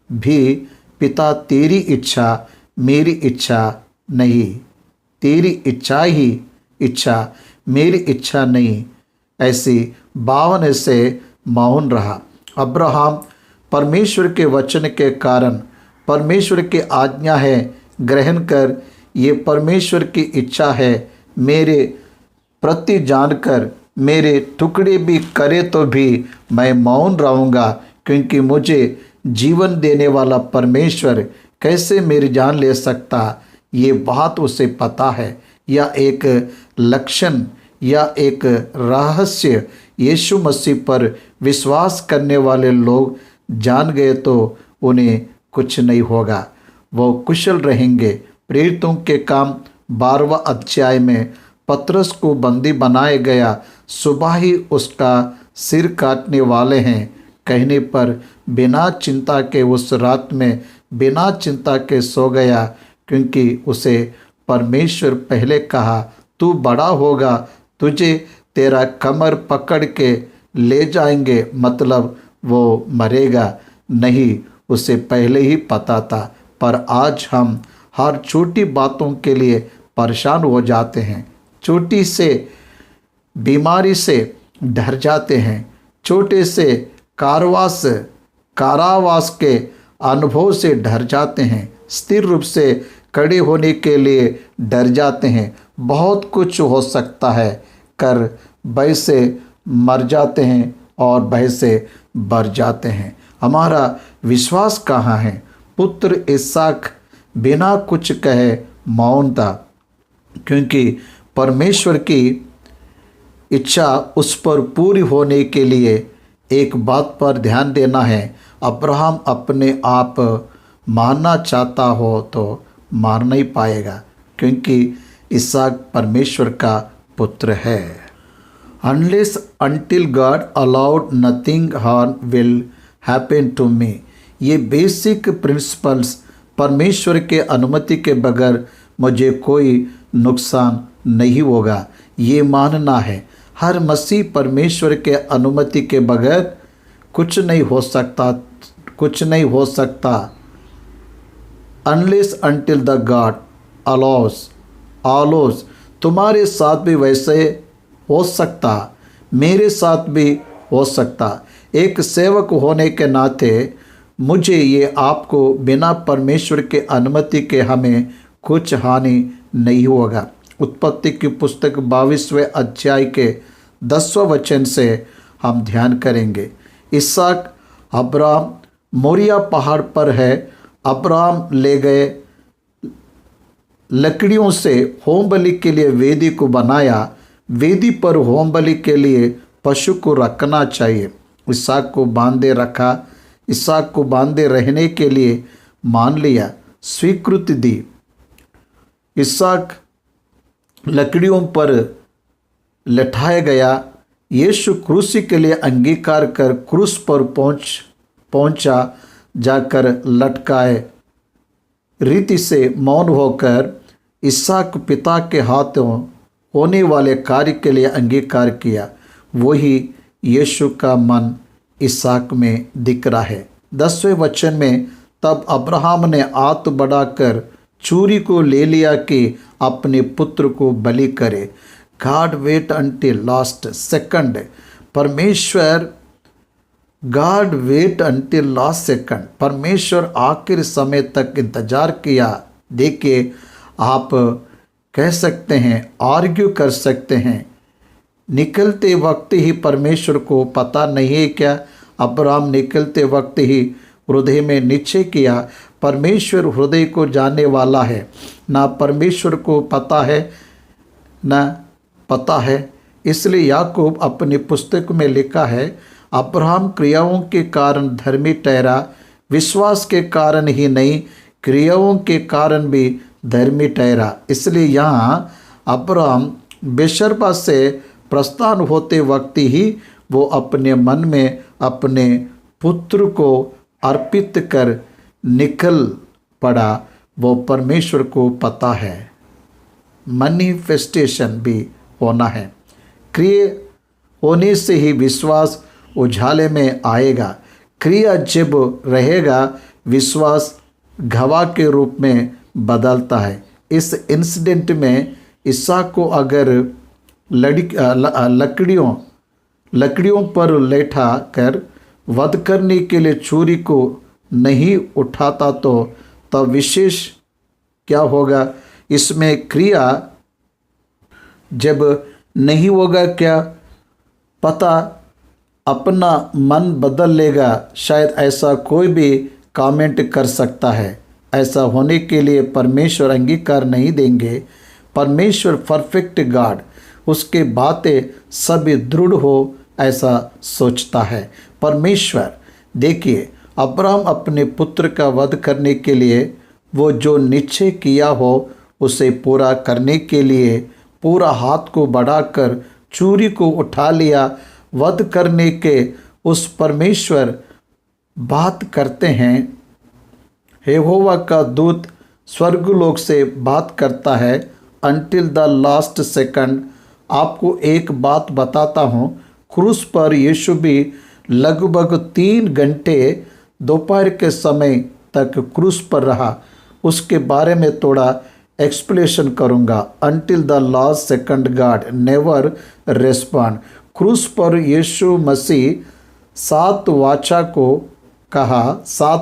भी पिता, तेरी इच्छा मेरी इच्छा नहीं, तेरी इच्छा ही इच्छा, मेरी इच्छा नहीं, ऐसी भावना से मौन रहा। अब्राहम परमेश्वर के वचन के कारण परमेश्वर की आज्ञा है ग्रहण कर, ये परमेश्वर की इच्छा है मेरे प्रति जानकर मेरे टुकड़े भी करे तो भी मैं मौन रहूँगा, क्योंकि मुझे जीवन देने वाला परमेश्वर कैसे मेरी जान ले सकता, ये बात उसे पता है। या एक लक्षण या एक रहस्य यीशु मसीह पर विश्वास करने वाले लोग जान गए तो उन्हें कुछ नहीं होगा, वो कुशल रहेंगे। प्रेरितों के काम 12वां अध्याय में पतरस को बंदी बनाया गया, सुबह ही उसका सिर काटने वाले हैं कहने पर बिना चिंता के उस रात में बिना चिंता के सो गया, क्योंकि उसे परमेश्वर पहले कहा, तू बड़ा होगा, तुझे तेरा कमर पकड़ के ले जाएंगे, मतलब वो मरेगा नहीं, उसे पहले ही पता था। पर आज हम हर छोटी बातों के लिए परेशान हो जाते हैं, छोटी से बीमारी से डर जाते हैं, छोटे से कारावास के अनुभव से डर जाते हैं, स्थिर रूप से खड़े होने के लिए डर जाते हैं। बहुत कुछ हो सकता है कर भय से मर जाते हैं और भय से बढ़ जाते हैं। हमारा विश्वास कहाँ है? पुत्र इसहाक बिना कुछ कहे मौन था, क्योंकि परमेश्वर की इच्छा उस पर पूरी होने के लिए एक बात पर ध्यान देना है। अब्राहम अपने आप मारना चाहता हो तो मार नहीं पाएगा, क्योंकि इसहाक परमेश्वर का पुत्र है। Unless until God allowed, nothing harm will happen to me। ये बेसिक प्रिंसिपल्स, परमेश्वर के अनुमति के बगैर मुझे कोई नुकसान नहीं होगा, ये मानना है। हर मसीह परमेश्वर के अनुमति के बगैर कुछ नहीं हो सकता, कुछ नहीं हो सकता। Unless until the God allows, तुम्हारे साथ भी वैसे हो सकता, मेरे साथ भी हो सकता। एक सेवक होने के नाते मुझे ये आपको बिना परमेश्वर के अनुमति के हमें कुछ हानि नहीं होगा। उत्पत्ति की पुस्तक 22वें अध्याय के 10वें वचन से हम ध्यान करेंगे। इसहाक अब्राहम मोरिया पहाड़ पर है। अब्राहम ले गए लकड़ियों से होम बलि के लिए वेदी को बनाया। वेदी पर होम बलि के लिए पशु को रखना चाहिए। इसहाक को बांधे रखा। इसहाक को बांधे रहने के लिए मान लिया, स्वीकृति दी। इसहाक लकड़ियों पर लटाया गया। यीशु क्रूसी के लिए अंगीकार कर क्रूस पर पहुंचा जाकर लटकाए रीति से मौन होकर इसहाक पिता के हाथों होने वाले कार्य के लिए अंगीकार किया। वही यीशु का मन इसहाक में दिख रहा है। 10वें वचन में, तब अब्राहम ने हाथ बढ़ाकर छुरी को ले लिया कि अपने पुत्र को बलि करे। God wait until last second. God wait until last second. परमेश्वर आखिर समय तक इंतजार किया। देखिए, आप कह सकते हैं, आर्ग्यू कर सकते हैं निकलते वक्त ही परमेश्वर को पता नहीं है क्या? अब्राहम निकलते वक्त ही हृदय में निश्चय किया। परमेश्वर हृदय को जानने वाला है। ना परमेश्वर को पता है ना पता है। इसलिए याकूब अपनी पुस्तक में लिखा है, अब्राहम क्रियाओं के कारण धर्मी ठहरा, विश्वास के कारण ही नहीं क्रियाओं के कारण भी धर्मी ठहरा। इसलिए यहाँ अब्राहम बेशर्बा से प्रस्थान होते वक्त ही वो अपने मन में अपने पुत्र को अर्पित कर निकल पड़ा। वो परमेश्वर को पता है। मैनिफेस्टेशन भी होना है। क्रिया होने से ही विश्वास उजाले में आएगा। क्रिया जब रहेगा, विश्वास गवाह के रूप में बदलता है। इस इंसिडेंट में इसहाक को अगर लकड़ियों पर लेटा कर वध करने के लिए छुरी को नहीं उठाता तो तब विशेष क्या होगा? इसमें क्रिया जब नहीं होगा, क्या पता अपना मन बदल लेगा। शायद ऐसा कोई भी कमेंट कर सकता है। ऐसा होने के लिए परमेश्वर अंगीकार नहीं देंगे। परमेश्वर परफेक्ट गॉड, उसके बातें सभी दृढ़ हो ऐसा सोचता है परमेश्वर। देखिए, अब्राहम अपने पुत्र का वध करने के लिए वो जो निश्चय किया हो उसे पूरा करने के लिए पूरा हाथ को बढ़ाकर छुरी को उठा लिया। वध करने के उस परमेश्वर बात करते हैं। यहोवा का दूत स्वर्गलोक से बात करता है अंटिल द लास्ट सेकंड। आपको एक बात बताता हूँ, क्रूस पर यीशु भी लगभग 3 घंटे दोपहर के समय तक क्रूस पर रहा। उसके बारे में थोड़ा एक्सप्लेनेशन करूँगा। Until the last second God never respond. क्रूस पर यीशु मसीह 7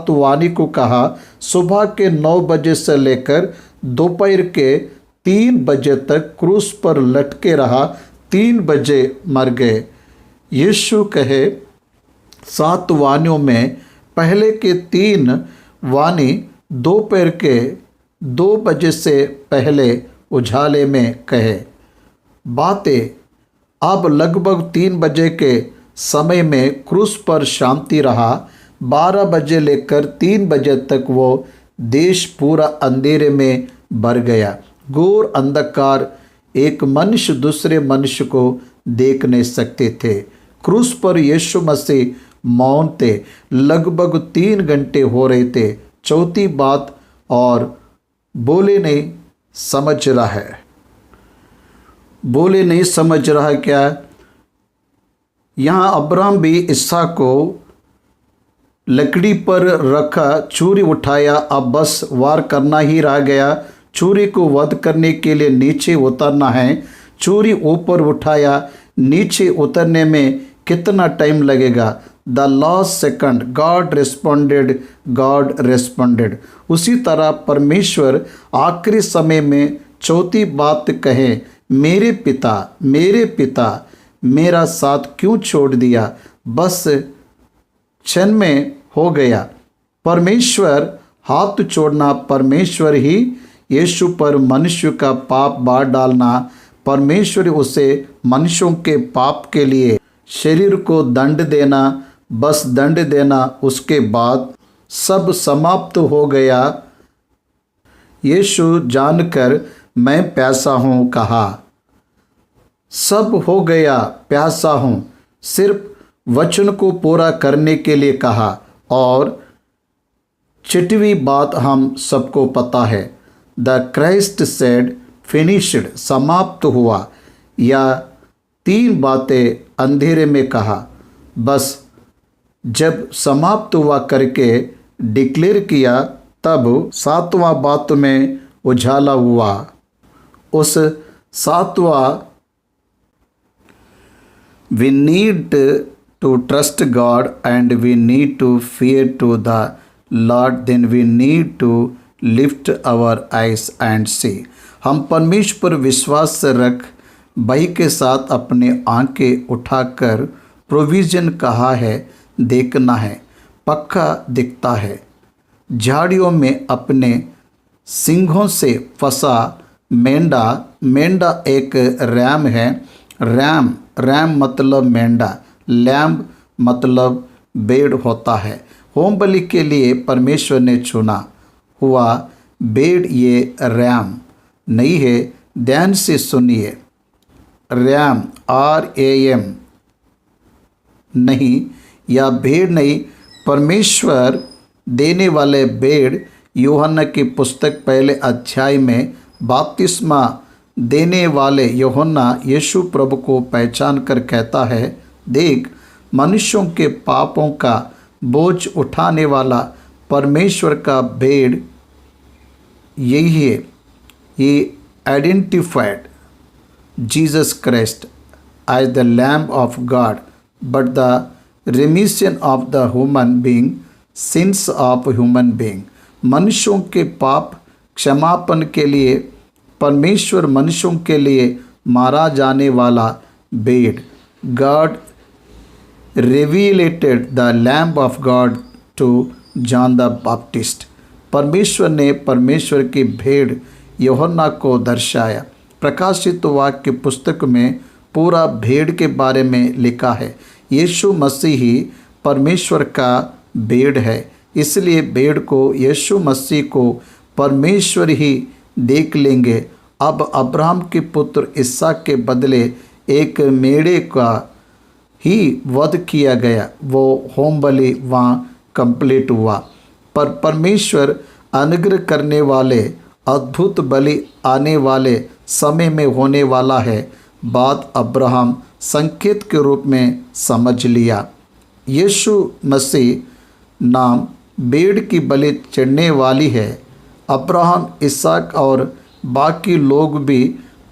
वाणी को कहा। सुबह के 9 बजे से लेकर दोपहर के 3 बजे तक क्रूस पर लटके रहा। 3 बजे मर गए। यीशु कहे 7 वाणियों में पहले के 3 वाणी दोपहर के 2 बजे से पहले उजाले में कहे। बातें अब लगभग 3 बजे के समय में क्रूस पर शांति रहा। 12 बजे लेकर 3 बजे तक वो देश पूरा अंधेरे में भर गया। घोर अंधकार, एक मनुष्य दूसरे मनुष्य को देख नहीं सकते थे। क्रूस पर यीशु मसीह मौन थे। लगभग 3 घंटे हो रहे थे। चौथी बात, और बोले नहीं समझ रहा है। बोले नहीं समझ रहा है क्या? यहाँ अब्राहम भी इसहाक को लकड़ी पर रखा, छुरी उठाया। अब बस वार करना ही रह गया। छुरी को वध करने के लिए नीचे उतरना है। छुरी ऊपर उठाया, नीचे उतरने में कितना टाइम लगेगा? The last second God responded. उसी तरह परमेश्वर आखिरी समय में चौथी बात कहे, मेरे पिता मेरा साथ क्यों छोड़ दिया? बस क्षण में हो गया। परमेश्वर हाथ छोड़ना, परमेश्वर ही यीशु पर मनुष्य का पाप बार डालना, परमेश्वर उसे मनुष्यों के पाप के लिए शरीर को दंड देना, बस दंड देना। उसके बाद सब समाप्त हो गया। यीशु जानकर मैं प्यासा हूँ कहा। सब हो गया, प्यासा हूँ, सिर्फ वचन को पूरा करने के लिए कहा। और 6वीं बात हम सबको पता है, द क्राइस्ट सेड फिनिश्ड, समाप्त हुआ। या 3 बातें अंधेरे में कहा, बस जब समाप्त हुआ करके डिक्लेयर किया तब 7वां बात में उजाला हुआ। उस 7वां, we need to trust God and we need to fear to the Lord, then we need to lift our eyes and see। हम परमेश्वर पर विश्वास से रख भाई के साथ अपने आंखें उठाकर प्रोविजन कहा है देखना है, पक्का दिखता है। झाड़ियों में अपने सिंघों से फंसा मेंढा, मेंढा एक रैम है, रैम रैम मतलब मेंढा, लैम्ब मतलब भेड़ होता है। होम बलि के लिए परमेश्वर ने चुना हुआ भेड़ ये रैम नहीं है। ध्यान से सुनिए, रैम RAM नहीं, या भेड़ नहीं, परमेश्वर देने वाले भेड़। यूहन्ना की पुस्तक पहले अध्याय में बपतिस्मा देने वाले यूहन्ना यीशु प्रभु को पहचान कर कहता है, देख मनुष्यों के पापों का बोझ उठाने वाला परमेश्वर का भेड़ यही है। He identified Jesus Christ as the Lamb of God, but the remission of the human being, sins of human being। मनुष्यों के पाप क्षमापन के लिए परमेश्वर मनुष्यों के लिए मारा जाने वाला भेड़। God revealed the Lamb of God to John the Baptist। परमेश्वर ने परमेश्वर की भेड़ यूहन्ना को दर्शाया। प्रकाशित वाक्य पुस्तक में पूरा भेड़ के बारे में लिखा है। यीशु मसीह ही परमेश्वर का भेड़ है, इसलिए भेड़ को यीशु मसीह को परमेश्वर ही देख लेंगे। अब अब्राहम के पुत्र इसहाक के बदले एक मेढ़े का ही वध किया गया। वो होम बलि वहाँ कंप्लीट हुआ। पर परमेश्वर अनुग्रह करने वाले अद्भुत बलि आने वाले समय में होने वाला है, बात अब्राहम संकेत के रूप में समझ लिया। यीशु मसीह नाम भेड़ की बलि चढ़ने वाली है। अब्राहम, इसहाक और बाकी लोग भी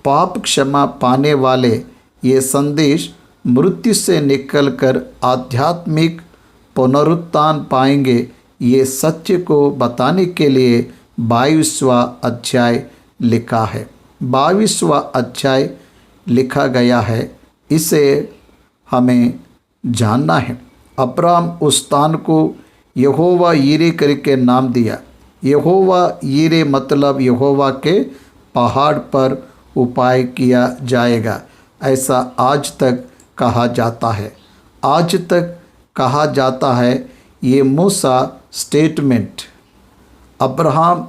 पाप क्षमा पाने वाले। ये संदेश मृत्यु से निकलकर आध्यात्मिक पुनरुत्थान पाएंगे, ये सत्य को बताने के लिए 22वां अध्याय लिखा है। 22वां अध्याय लिखा गया है, इसे हमें जानना है। अब्राहम उस स्थान को यहोवा यीरे करके नाम दिया। यहोवा यीरे मतलब यहोवा के पहाड़ पर उपाय किया जाएगा, ऐसा आज तक कहा जाता है। आज तक कहा जाता है। ये मूसा स्टेटमेंट अब्राहम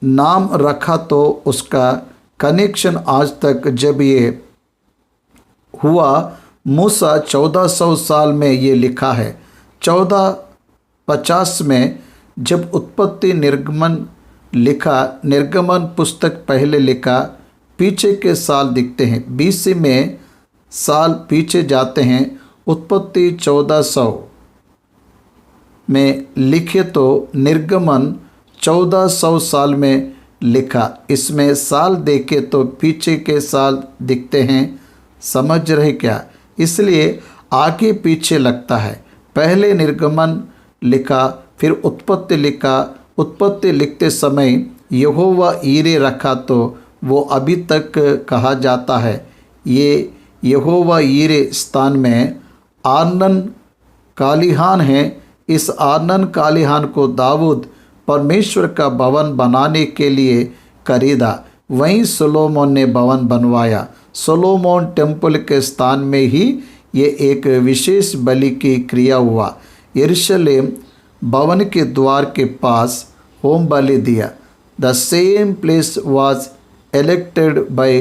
नाम रखा तो उसका कनेक्शन आज तक जब ये हुआ, मूसा 1400 साल में ये लिखा है। 1450 में जब उत्पत्ति निर्गमन लिखा, निर्गमन पुस्तक पहले लिखा, पीछे के साल दिखते हैं, BC में साल पीछे जाते हैं। उत्पत्ति 1400 में लिखे तो निर्गमन 1400 साल में लिखा। इसमें साल देखे तो पीछे के साल दिखते हैं। समझ रहे क्या? इसलिए आगे पीछे लगता है। पहले निर्गमन लिखा, फिर उत्पत्ति लिखा। उत्पत्ति लिखते समय यहोवा यीरे रखा तो वो अभी तक कहा जाता है। ये यहोवा यीरे स्थान में आर्नन कालिहान है। इस आर्नन कालिहान को दाऊद परमेश्वर का भवन बनाने के लिए खरीदा। वहीं सोलोमोन ने भवन बनवाया। सोलोमोन टेम्पल के स्थान में ही ये एक विशेष बलि की क्रिया हुआ। यरूशलेम भवन के द्वार के पास होम बलि दिया। The same place was elected by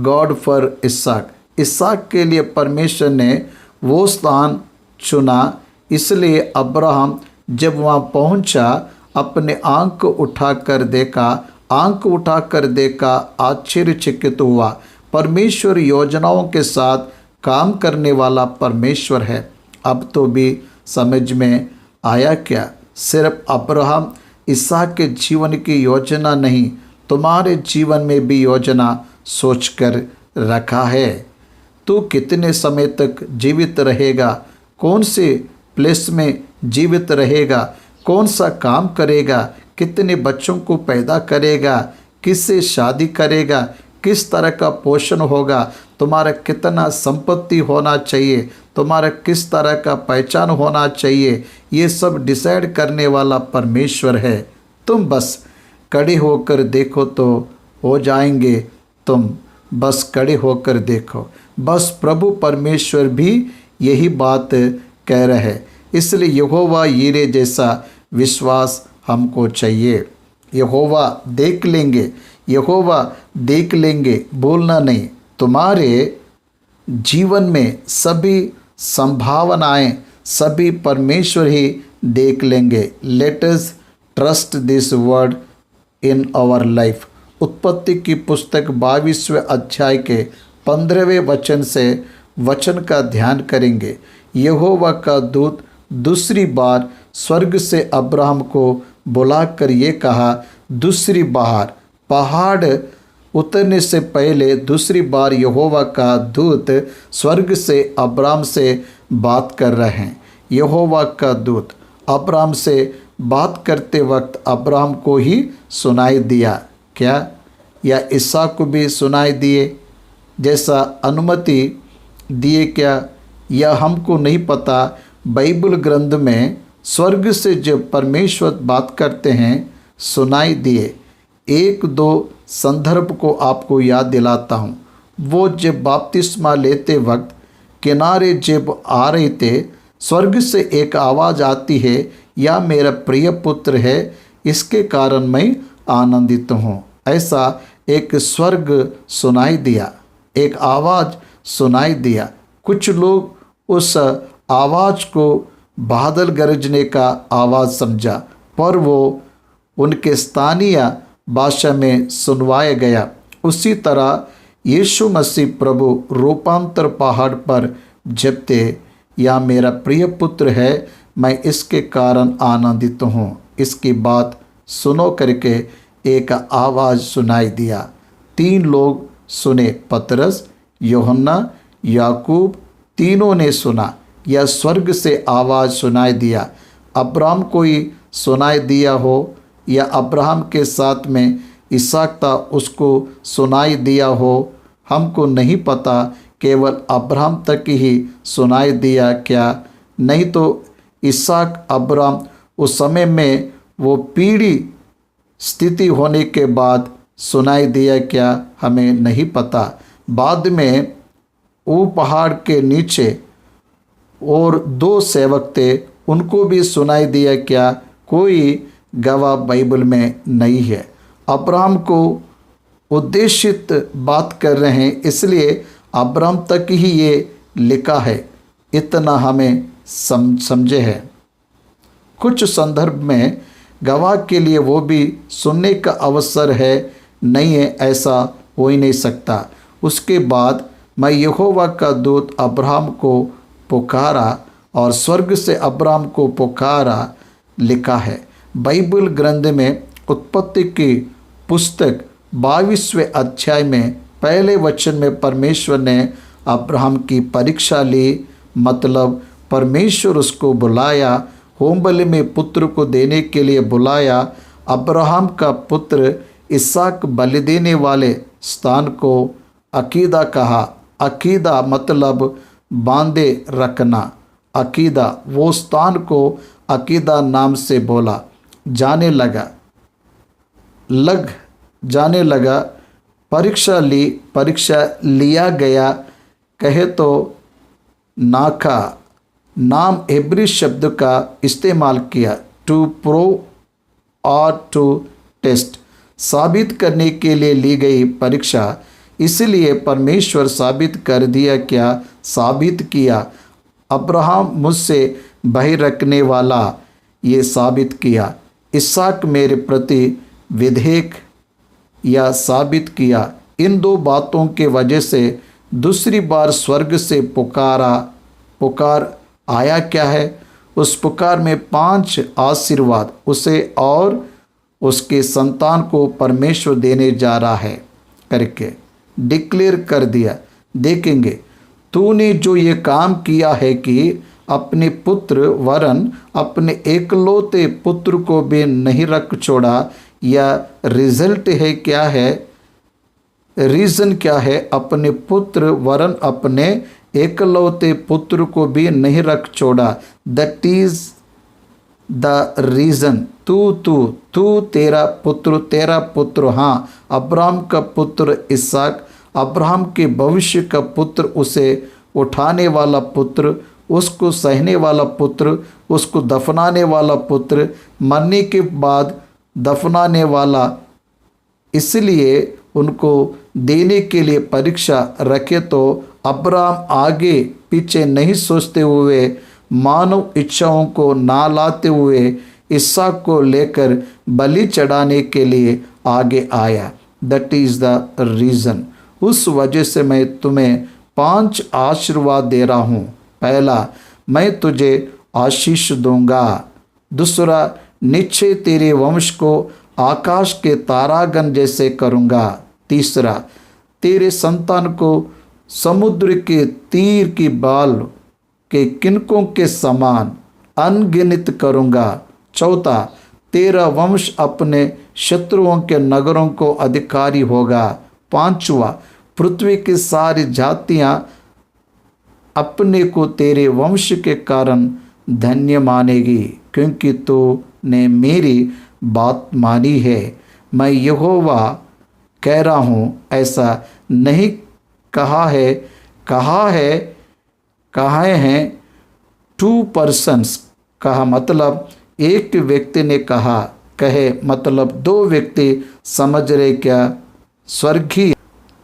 God for इसहाक। इसहाक के लिए परमेश्वर ने वो स्थान चुना। इसलिए अब्राहम जब वहाँ पहुँचा, अपने आंख उठाकर देखा, आश्चर्यचकित हुआ। परमेश्वर योजनाओं के साथ काम करने वाला परमेश्वर है। अब तो भी समझ में आया क्या? सिर्फ अब्राहम इसहाक के जीवन की योजना नहीं, तुम्हारे जीवन में भी योजना सोचकर रखा है। तू कितने समय तक जीवित रहेगा? कौन से प्लेस में जीवित रहेगा? कौन सा काम करेगा? कितने बच्चों को पैदा करेगा? किससे शादी करेगा? किस तरह का पोषण होगा, तुम्हारा कितना संपत्ति होना चाहिए, तुम्हारा किस तरह का पहचान होना चाहिए, ये सब डिसाइड करने वाला परमेश्वर है। तुम बस खड़े होकर देखो तो हो जाएंगे। तुम बस खड़े होकर देखो। बस प्रभु परमेश्वर भी यही बात कह रहे हैं। इसलिए यहोवा यीरे जैसा विश्वास हमको चाहिए। यहोवा देख लेंगे, यहोवा देख लेंगे, बोलना नहीं। तुम्हारे जीवन में सभी संभावनाएं, सभी परमेश्वर ही देख लेंगे। Let us trust this word in our life. उत्पत्ति की पुस्तक 22वें अध्याय के 15वें वचन से वचन का ध्यान करेंगे। यहोवा का दूत दूसरी बार स्वर्ग से अब्राहम को बुलाकर ये कहा, दूसरी बार पहाड़ उतरने से पहले दूसरी बार यहोवा का दूत स्वर्ग से अब्राहम से बात कर रहे हैं। यहोवा का दूत अब्राहम से बात करते वक्त अब्राहम को ही सुनाई दिया क्या, या इसहाक को भी सुनाई दिए जैसा अनुमति दिए क्या, यह हमको नहीं पता। बाइबल ग्रंथ में स्वर्ग से जब परमेश्वर बात करते हैं सुनाई दिए। एक दो संदर्भ को आपको याद दिलाता हूँ। वो जब बपतिस्मा लेते वक्त किनारे जब आ रहे थे, स्वर्ग से एक आवाज़ आती है, या मेरा प्रिय पुत्र है, इसके कारण मैं आनंदित हूँ। ऐसा एक स्वर्ग सुनाई दिया, एक आवाज़ सुनाई दिया। कुछ लोग उस आवाज़ को बादल गरजने का आवाज़ समझा, पर वो उनके स्थानीय भाषा में सुनवाया गया। उसी तरह यीशु मसीह प्रभु रूपांतर पहाड़ पर जब थे, या मेरा प्रिय पुत्र है, मैं इसके कारण आनंदित हूँ, इसकी बात सुनो करके एक आवाज़ सुनाई दिया। 3 लोग सुने, पतरस, यूहन्ना, याकूब, तीनों ने सुना। या स्वर्ग से आवाज़ सुनाई दिया। अब्राहम को ही सुनाई दिया हो, या अब्राहम के साथ में इसहाक था उसको सुनाई दिया हो, हमको नहीं पता। केवल अब्राहम तक ही सुनाई दिया क्या? नहीं तो इसहाक अब्राहम उस समय में वो पीढ़ी स्थिति होने के बाद सुनाई दिया क्या? हमें नहीं पता। बाद में वो पहाड़ के नीचे और 2 सेवक थे, उनको भी सुनाई दिया क्या? कोई गवाह बाइबल में नहीं है। अब्राहम को उद्देशित बात कर रहे हैं, इसलिए अब्राहम तक ही ये लिखा है, इतना हमें समझे है। कुछ संदर्भ में गवाह के लिए वो भी सुनने का अवसर है, नहीं है ऐसा हो ही नहीं सकता। उसके बाद मैं यहोवा का दूत अब्राहम को पुकारा और स्वर्ग से अब्राहम को पुकारा लिखा है। बाइबल ग्रंथ में उत्पत्ति की पुस्तक 22वें अध्याय में पहले वचन में परमेश्वर ने अब्राहम की परीक्षा ली, मतलब परमेश्वर उसको बुलाया, होम बलि में पुत्र को देने के लिए बुलाया। अब्राहम का पुत्र इसहाक बलि देने वाले स्थान को अकीदा कहा। अकीदा मतलब बांधे रखना। अकीदा, वो स्थान को अकीदा नाम से बोला जाने लगा। परीक्षा लिया गया, कहे तो नाका नाम इब्री शब्द का इस्तेमाल किया। टू प्रूव और टू टेस्ट, साबित करने के लिए ली गई परीक्षा। इसलिए परमेश्वर साबित कर दिया क्या? साबित किया। अब्राहम मुझसे भय रखने वाला, ये साबित किया। इसहाक मेरे प्रति विधेयक, या साबित किया। इन 2 बातों के वजह से दूसरी बार स्वर्ग से पुकार आया क्या है? उस पुकार में 5 आशीर्वाद उसे और उसके संतान को परमेश्वर देने जा रहा है करके डिक्लेयर कर दिया। देखेंगे, तूने जो ये काम किया है कि अपने पुत्र वरन अपने एकलौते पुत्र को भी नहीं रख छोड़ा, या रिजल्ट है क्या है? रीज़न क्या है? अपने पुत्र वरन अपने एकलौते पुत्र को भी नहीं रख छोड़ा। That is the reason. तू तेरा पुत्र, हाँ, अब्राहम का पुत्र इसहाक, अब्राहम के भविष्य का पुत्र, उसे उठाने वाला पुत्र, उसको सहने वाला पुत्र, उसको दफनाने वाला पुत्र, मरने के बाद दफनाने वाला, इसलिए उनको देने के लिए परीक्षा रखे। तो अब्राहम आगे पीछे नहीं सोचते हुए, मानव इच्छाओं को ना लाते हुए इसहाक को लेकर बलि चढ़ाने के लिए आगे आया। That is the reason. उस वजह से मैं तुम्हें 5 आशीर्वाद दे रहा हूँ। पहला, मैं तुझे आशीष दूंगा। दूसरा, निश्चय तेरे वंश को आकाश के तारागण जैसे करूँगा। तीसरा, तेरे संतान को समुद्र के तीर की बाल के किनकों के समान अनगिनत करूँगा। चौथा, तेरा वंश अपने शत्रुओं के नगरों को अधिकारी होगा। पांचवा, पृथ्वी की सारी जातियाँ अपने को तेरे वंश के कारण धन्य मानेगी, क्योंकि तूने मेरी बात मानी है। मैं यहोवा कह रहा हूँ, ऐसा नहीं कहा है। कहा हैं 2 पर्सन्स, कहा मतलब एक व्यक्ति ने कहा, कहे मतलब 2 व्यक्ति, समझ रहे क्या? स्वर्गीय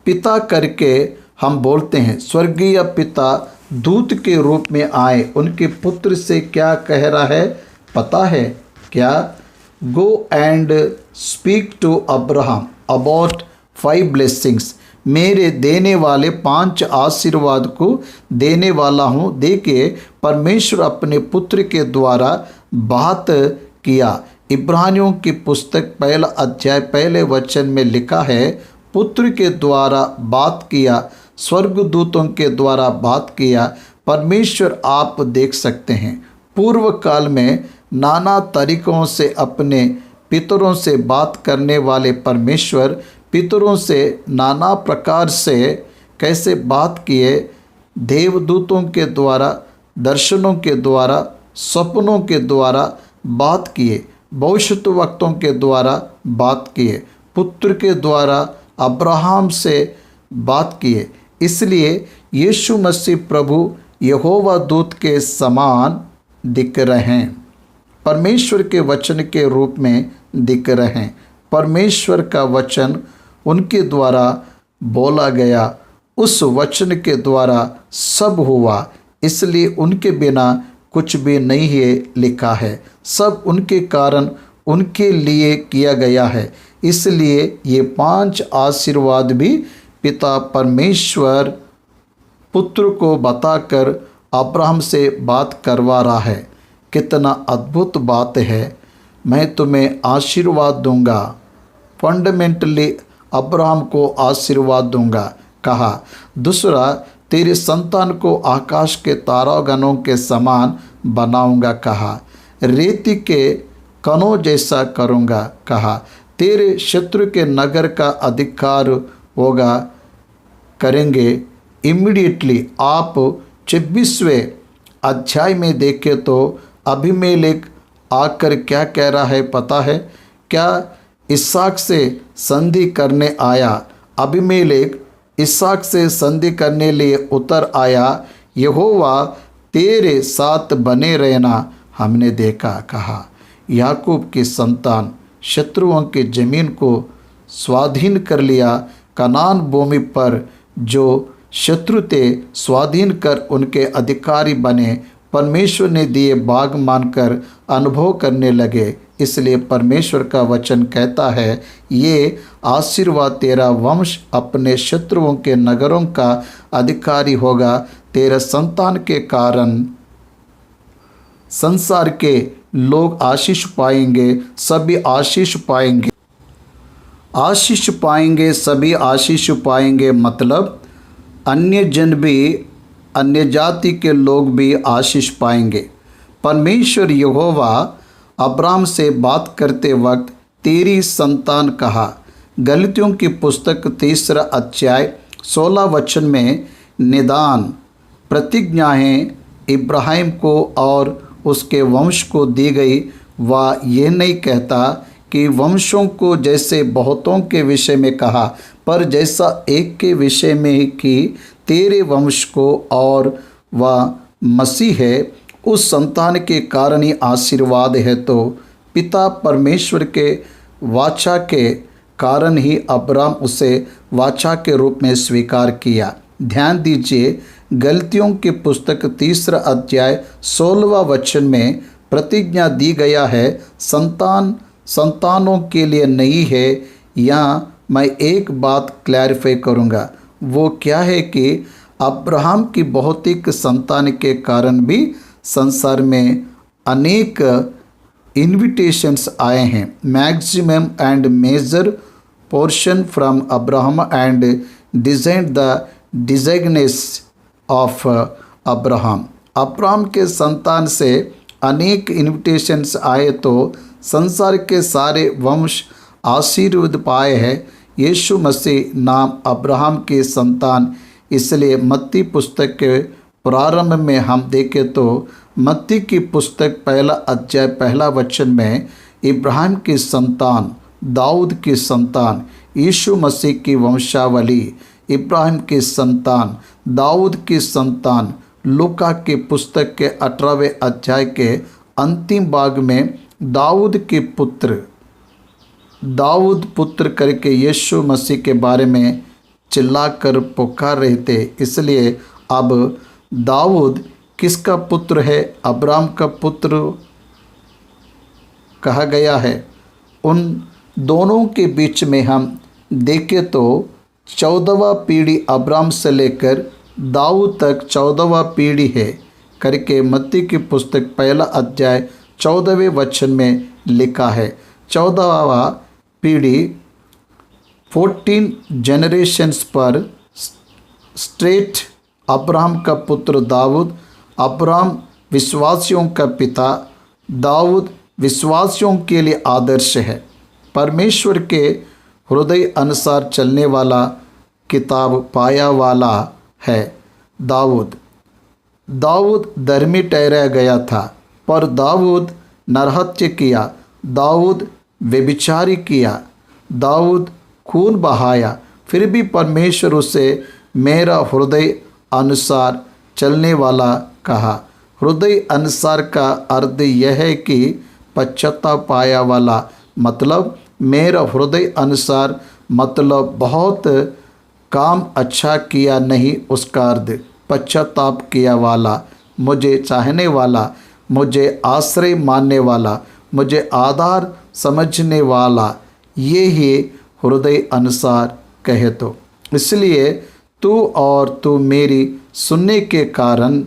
पिता करके हम बोलते हैं। स्वर्गीय पिता दूत के रूप में आए, उनके पुत्र से क्या कह रहा है पता है क्या? Go and speak to Abraham about 5 blessings. मेरे देने वाले 5 आशीर्वाद को देने वाला हूँ। देखिए, परमेश्वर अपने पुत्र के द्वारा बात किया। इब्रानियों की पुस्तक 1 अध्याय 1 वचन में लिखा है, पुत्र के द्वारा बात किया, स्वर्गदूतों के द्वारा बात किया। परमेश्वर आप देख सकते हैं, पूर्व काल में नाना तरीकों से अपने पितरों से बात करने वाले परमेश्वर पितरों से नाना प्रकार से कैसे बात किए? देवदूतों के द्वारा, दर्शनों के द्वारा, सपनों के द्वारा बात किए, भविष्यद्वक्ताओं के द्वारा बात किए, पुत्र के द्वारा अब्राहम से बात किए। इसलिए यीशु मसीह प्रभु यहोवा दूत के समान दिख रहे हैं, परमेश्वर के वचन के रूप में दिख रहे हैं। परमेश्वर का वचन उनके द्वारा बोला गया, उस वचन के द्वारा सब हुआ, इसलिए उनके बिना कुछ भी नहीं है लिखा है। सब उनके कारण, उनके लिए किया गया है। इसलिए ये 5 आशीर्वाद भी पिता परमेश्वर पुत्र को बताकर अब्राहम से बात करवा रहा है। कितना अद्भुत बात है। मैं तुम्हें आशीर्वाद दूंगा, फंडामेंटली अब्राहम को आशीर्वाद दूंगा कहा। दूसरा, तेरे संतान को आकाश के तारागणों के समान बनाऊंगा कहा। रेती के कणों जैसा करूंगा कहा। तेरे शत्रु के नगर का अधिकार होगा करेंगे। इमीडिएटली आप 26वें अध्याय में देखें तो अबीमेलेक आकर क्या कह रहा है पता है क्या? इसहाक से संधि करने आया। अबीमेलेक इसहाक से संधि करने लिए उतर आया। यहोवा तेरे साथ बने रहना हमने देखा कहा। याकूब की संतान शत्रुओं की ज़मीन को स्वाधीन कर लिया। कनान भूमि पर जो शत्रु थे स्वाधीन कर उनके अधिकारी बने। परमेश्वर ने दिए भाग मानकर अनुभव करने लगे। इसलिए परमेश्वर का वचन कहता है, ये आशीर्वाद तेरा वंश अपने शत्रुओं के नगरों का अधिकारी होगा। तेरे संतान के कारण संसार के लोग आशीष पाएंगे, सभी आशीष पाएंगे। आशीष पाएंगे, सभी आशीष पाएंगे मतलब अन्य जन भी, अन्य जाति के लोग भी आशीष पाएंगे। परमेश्वर यहोवा अब्राहम से बात करते वक्त तेरी संतान कहा। गलतियों की पुस्तक 3 अध्याय 16 वचन में निदान प्रतिज्ञाएं इब्राहिम को और उसके वंश को दी गई। वह ये नहीं कहता कि वंशों को जैसे बहुतों के विषय में कहा, पर जैसा एक के विषय में कि तेरे वंश को, और वह मसीह है, उस संतान के कारण ही आशीर्वाद है। तो पिता परमेश्वर के वाचा के कारण ही अब्राम उसे वाचा के रूप में स्वीकार किया। ध्यान दीजिए, गलतियों की पुस्तक 3 अध्याय 16 वचन में प्रतिज्ञा दी गया है, संतानों के लिए नहीं है। यहाँ मैं एक बात क्लैरिफाई करूँगा, वो क्या है कि अब्राहम की भौतिक संतान के कारण भी संसार में अनेक इन्विटेशंस आए हैं। Maximum and major portion from Abraham and design the designs of Abraham के संतान से अनेक इन्विटेशंस आए, तो संसार के सारे वंश आशीर्वाद पाए हैं। यीशु मसीह नाम अब्राहम के संतान, इसलिए मत्ती पुस्तक के प्रारंभ में हम देखें तो मत्ती की पुस्तक 1 अध्याय 1 वचन में इब्राहिम की संतान, दाऊद की संतान, यीशु मसीह की वंशावली, इब्राहिम की संतान, दाऊद की संतान। लूका की पुस्तक के 18वें अध्याय के अंतिम भाग में दाऊद पुत्र करके यीशु मसीह के बारे में चिल्लाकर पुकार रहे थे। इसलिए अब दाऊद किसका पुत्र है? अब्राहम का पुत्र कहा गया है। उन दोनों के बीच में हम देखें तो 14वां पीढ़ी अब्राहम से लेकर दाऊद तक 14वां पीढ़ी है करके मत्ती की पुस्तक 1 अध्याय 14वें वचन में लिखा है। 14वां पीढ़ी 14 जनरेशन्स पर स्ट्रेट अब्राहम का पुत्र दाऊद, अब्राहम विश्वासियों का पिता, दाऊद विश्वासियों के लिए आदर्श है। परमेश्वर के हृदय अनुसार चलने वाला किताब पाया वाला है। दाऊद धर्मी ठहराया गया था, पर दाऊद नरहत्या किया, दाऊद व्यभिचारी किया, दाऊद खून बहाया। फिर भी परमेश्वर उसे मेरा हृदय अनुसार चलने वाला कहा। हृदय अनुसार का अर्थ यह है कि पश्चाताप पाया वाला, मतलब मेरा हृदय अनुसार मतलब बहुत काम अच्छा किया नहीं, उसका अर्थ पश्चाताप किया वाला, मुझे चाहने वाला, मुझे आश्रय मानने वाला, मुझे आधार समझने वाला, ये ही हृदय अनुसार कहे। तो इसलिए तू मेरी सुनने के कारण,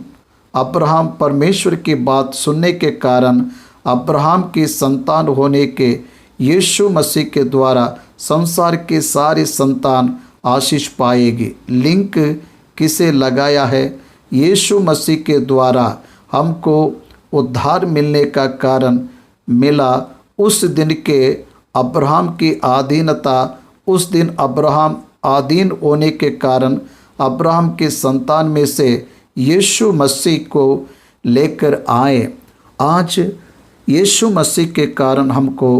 अब्राहम परमेश्वर की बात सुनने के कारण, अब्राहम की संतान होने के यीशु मसीह के द्वारा संसार के सारे संतान आशीष पाएगी। लिंक किसे लगाया है? यीशु मसीह के द्वारा हमको उद्धार मिलने का कारण मिला। उस दिन के अब्राहम की अधीनता, उस दिन अब्राहम अधीन होने के कारण अब्राहम के संतान में से यीशु मसीह को लेकर आए। आज यीशु मसीह के कारण हमको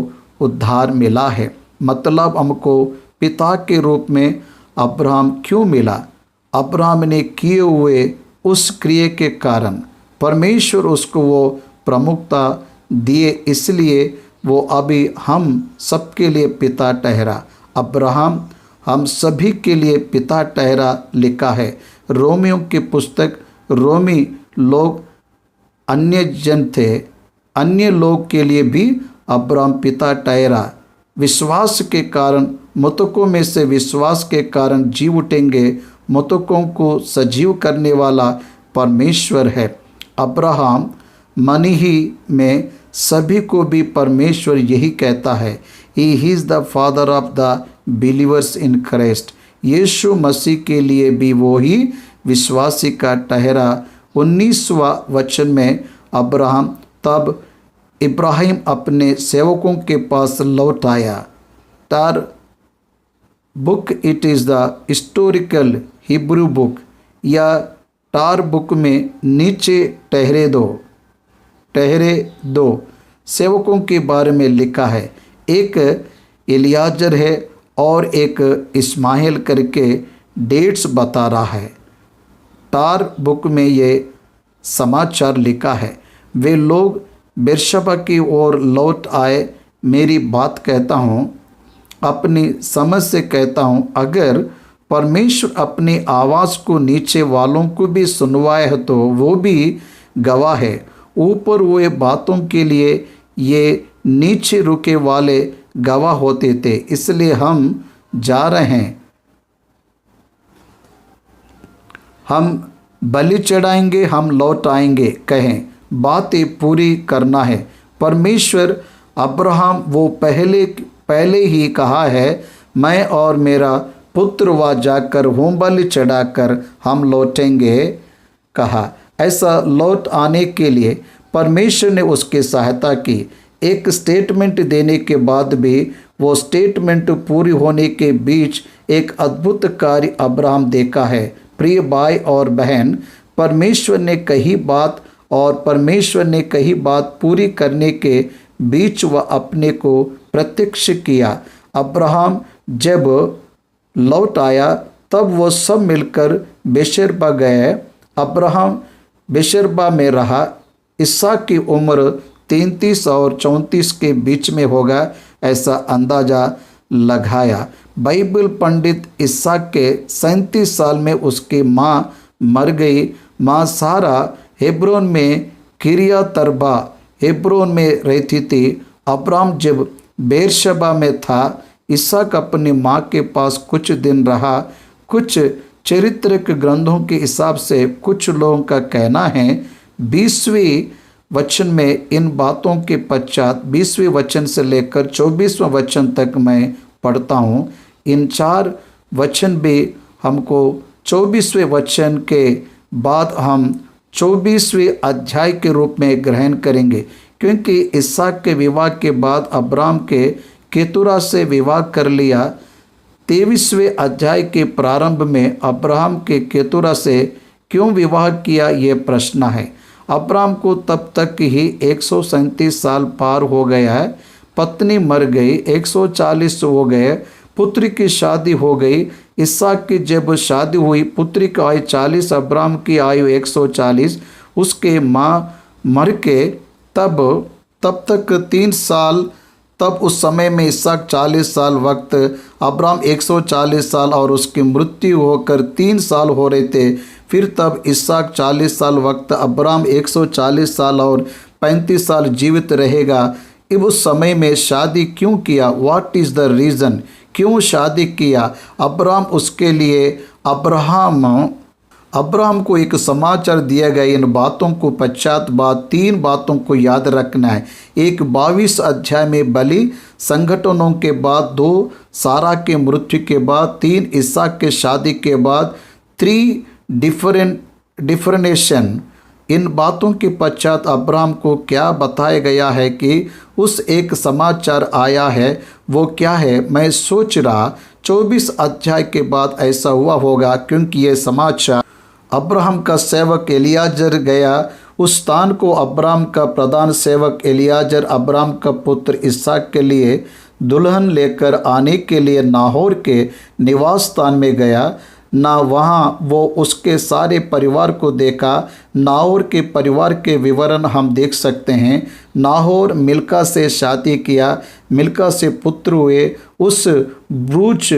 उद्धार मिला है। मतलब हमको पिता के रूप में अब्राहम क्यों मिला? अब्राहम ने किए हुए उस क्रिया के कारण परमेश्वर उसको वो प्रमुखता दिए, इसलिए वो अभी हम सबके लिए पिता ठहरा। अब्राहम हम सभी के लिए पिता ठहरा लिखा है। रोमियों की पुस्तक, रोमी लोग अन्य जन थे, अन्य लोग के लिए भी अब्राहम पिता ठहरा। विश्वास के कारण, मृतकों में से विश्वास के कारण जी उठेंगे। मृतकों को सजीव करने वाला परमेश्वर है। अब्राहम मन ही में सभी को भी परमेश्वर यही कहता है, he is the father of the believers in Christ. यीशु मसीह के लिए भी वो ही विश्वासी का ठहरा। 19वां वचन में अब्राहम, तब इब्राहिम अपने सेवकों के पास लौट आया। Book it is the historical Hebrew book, या टार बुक में नीचे ठहरे दो सेवकों के बारे में लिखा है। एक एलियाजर है और एक इस्माइल करके डेट्स बता रहा है। टार बुक में ये समाचार लिखा है, वे लोग बेरशबा की ओर लौट आए। मेरी बात कहता हूँ, अपनी समझ से कहता हूँ, अगर परमेश्वर अपनी आवाज़ को नीचे वालों को भी सुनवाए है तो वो भी गवाह है। ऊपर हुए बातों के लिए ये नीचे रुके वाले गवाह होते थे। इसलिए हम जा रहे हैं, हम बलि चढ़ाएंगे, हम लौट आएंगे, कहें बातें पूरी करना है। परमेश्वर अब्राहम वो पहले ही कहा है, मैं और मेरा पुत्र वहाँ जाकर होम बलि चढ़ाकर हम लौटेंगे कहा। ऐसा लौट आने के लिए परमेश्वर ने उसकी सहायता की। एक स्टेटमेंट देने के बाद भी वो स्टेटमेंट पूरी होने के बीच एक अद्भुत कार्य अब्राहम देखा है। प्रिय भाई और बहन, परमेश्वर ने कही बात पूरी करने के बीच वह अपने को प्रत्यक्ष किया। अब्राहम जब लौट आया तब वो सब मिलकर बेशेरबा गए। अब्राहम बेशेरबा में रहा। इसहाक की उम्र 33 और 34 के बीच में होगा, ऐसा अंदाज़ा लगाया। बाइबल पंडित इसहाक के 37 साल में उसकी माँ मर गई। माँ सारा हेब्रोन में किरियत अरबा हेब्रोन में रहती थी। अब्राहम जब बेरशबा में था, इसहाक अपनी माँ के पास कुछ दिन रहा। कुछ चरित्रक ग्रंथों के हिसाब से कुछ लोगों का कहना है 20वें वचन में इन बातों के पश्चात 20वें वचन से लेकर 24वें वचन तक मैं पढ़ता हूँ। इन 4 वचन भी हमको 24वें वचन के बाद हम 24वें अध्याय के रूप में ग्रहण करेंगे, क्योंकि इसहाक के विवाह के बाद अब्राहम के केतुरा से विवाह कर लिया। 23वें अध्याय के प्रारंभ में अब्राहम के केतुरा से क्यों विवाह किया, ये प्रश्न है। अब्राहम को तब तक ही 137 साल पार हो गया है। पत्नी मर गई, 140 हो गए। पुत्री की शादी हो गई। इसहाक की जब शादी हुई, पुत्री की आयु 40, अब्राहम की आयु 140। उसके माँ मर के तब तक 3 साल, तब उस समय में इसहाक 40 साल वक्त, अब्राहम 140 साल और उसकी मृत्यु होकर 3 साल हो रहे थे। फिर तब इसहाक 40 साल वक्त, अब्राहम 140 साल और 35 साल जीवित रहेगा। अब उस समय में शादी क्यों किया? What is the reason? क्यों शादी किया? अब्राहम उसके लिए अब्राहम को एक समाचार दिया गया। इन बातों को पश्चात बाद 3 बातों को याद रखना है। एक 22 अध्याय में बलि संगठनों के बाद, 2 सारा के मृत्यु के बाद, 3 इसहाक के शादी के बाद, 3 डिफरेंशिएशन। इन बातों के पश्चात अब्राहम को क्या बताया गया है कि उस एक समाचार आया है, वो क्या है? मैं सोच रहा 24 अध्याय के बाद ऐसा हुआ होगा, क्योंकि ये समाचार अब्राहम का सेवक एलियाजर गया उस स्थान को। अब्राहम का प्रधान सेवक एलियाजर अब्राहम का पुत्र इसहाक के लिए दुल्हन लेकर आने के लिए नाहोर के निवास स्थान में गया। ना वहाँ वो उसके सारे परिवार को देखा। नाहोर के परिवार के विवरण हम देख सकते हैं। नाहोर मिल्का से शादी किया, मिल्का से पुत्र हुए। उस ब्रूच,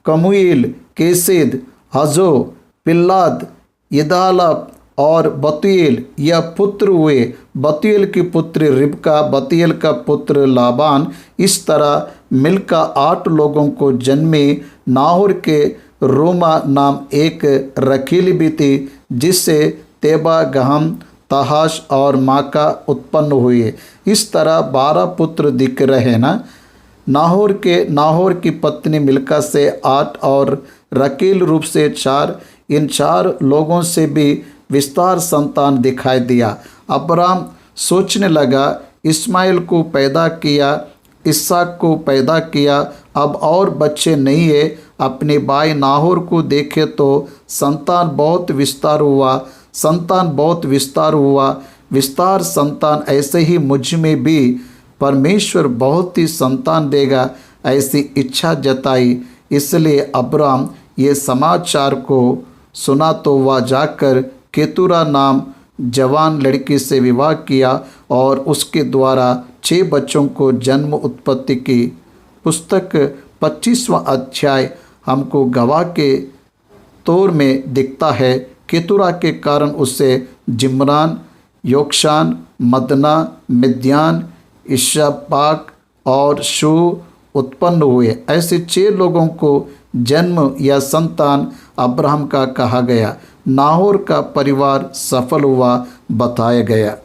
कमुएल, केसेद, हजो, पिल्लाद, यदालप और बतूएल यह पुत्र हुए। बतूएल की पुत्री रिबका, बतूएल का पुत्र लाबान। इस तरह मिल्का 8 लोगों को जन्मी। नाहोर के रोमा नाम एक रखील भी थी, जिससे तेबा, गहम, तहाश और माका उत्पन्न हुए। इस तरह 12 पुत्र दिख रहे ना। नाहोर की पत्नी मिल्का से 8 और रकील रूप से 4। इन 4 लोगों से भी विस्तार संतान दिखाई दिया। अब्राहम सोचने लगा, इस्माइल को पैदा किया, इसहाक को पैदा किया, अब और बच्चे नहीं है। अपने भाई नाहोर को देखे तो संतान बहुत विस्तार हुआ, संतान बहुत विस्तार हुआ, विस्तार संतान, ऐसे ही मुझ में भी परमेश्वर बहुत ही संतान देगा, ऐसी इच्छा जताई। इसलिए अब्राम ये समाचार को सुना तो वह जाकर केतुरा नाम जवान लड़की से विवाह किया और उसके द्वारा 6 बच्चों को जन्म। उत्पत्ति की पुस्तक 25वां अध्याय हमको गवाह के तौर में दिखता है। केतुरा के कारण उससे जिम्रान, योक्षान, मदना, मिद्यान, इश्बाक और शू उत्पन्न हुए। ऐसे 6 लोगों को जन्म या संतान अब्राहम का कहा गया। नाहोर का परिवार सफल हुआ बताया गया।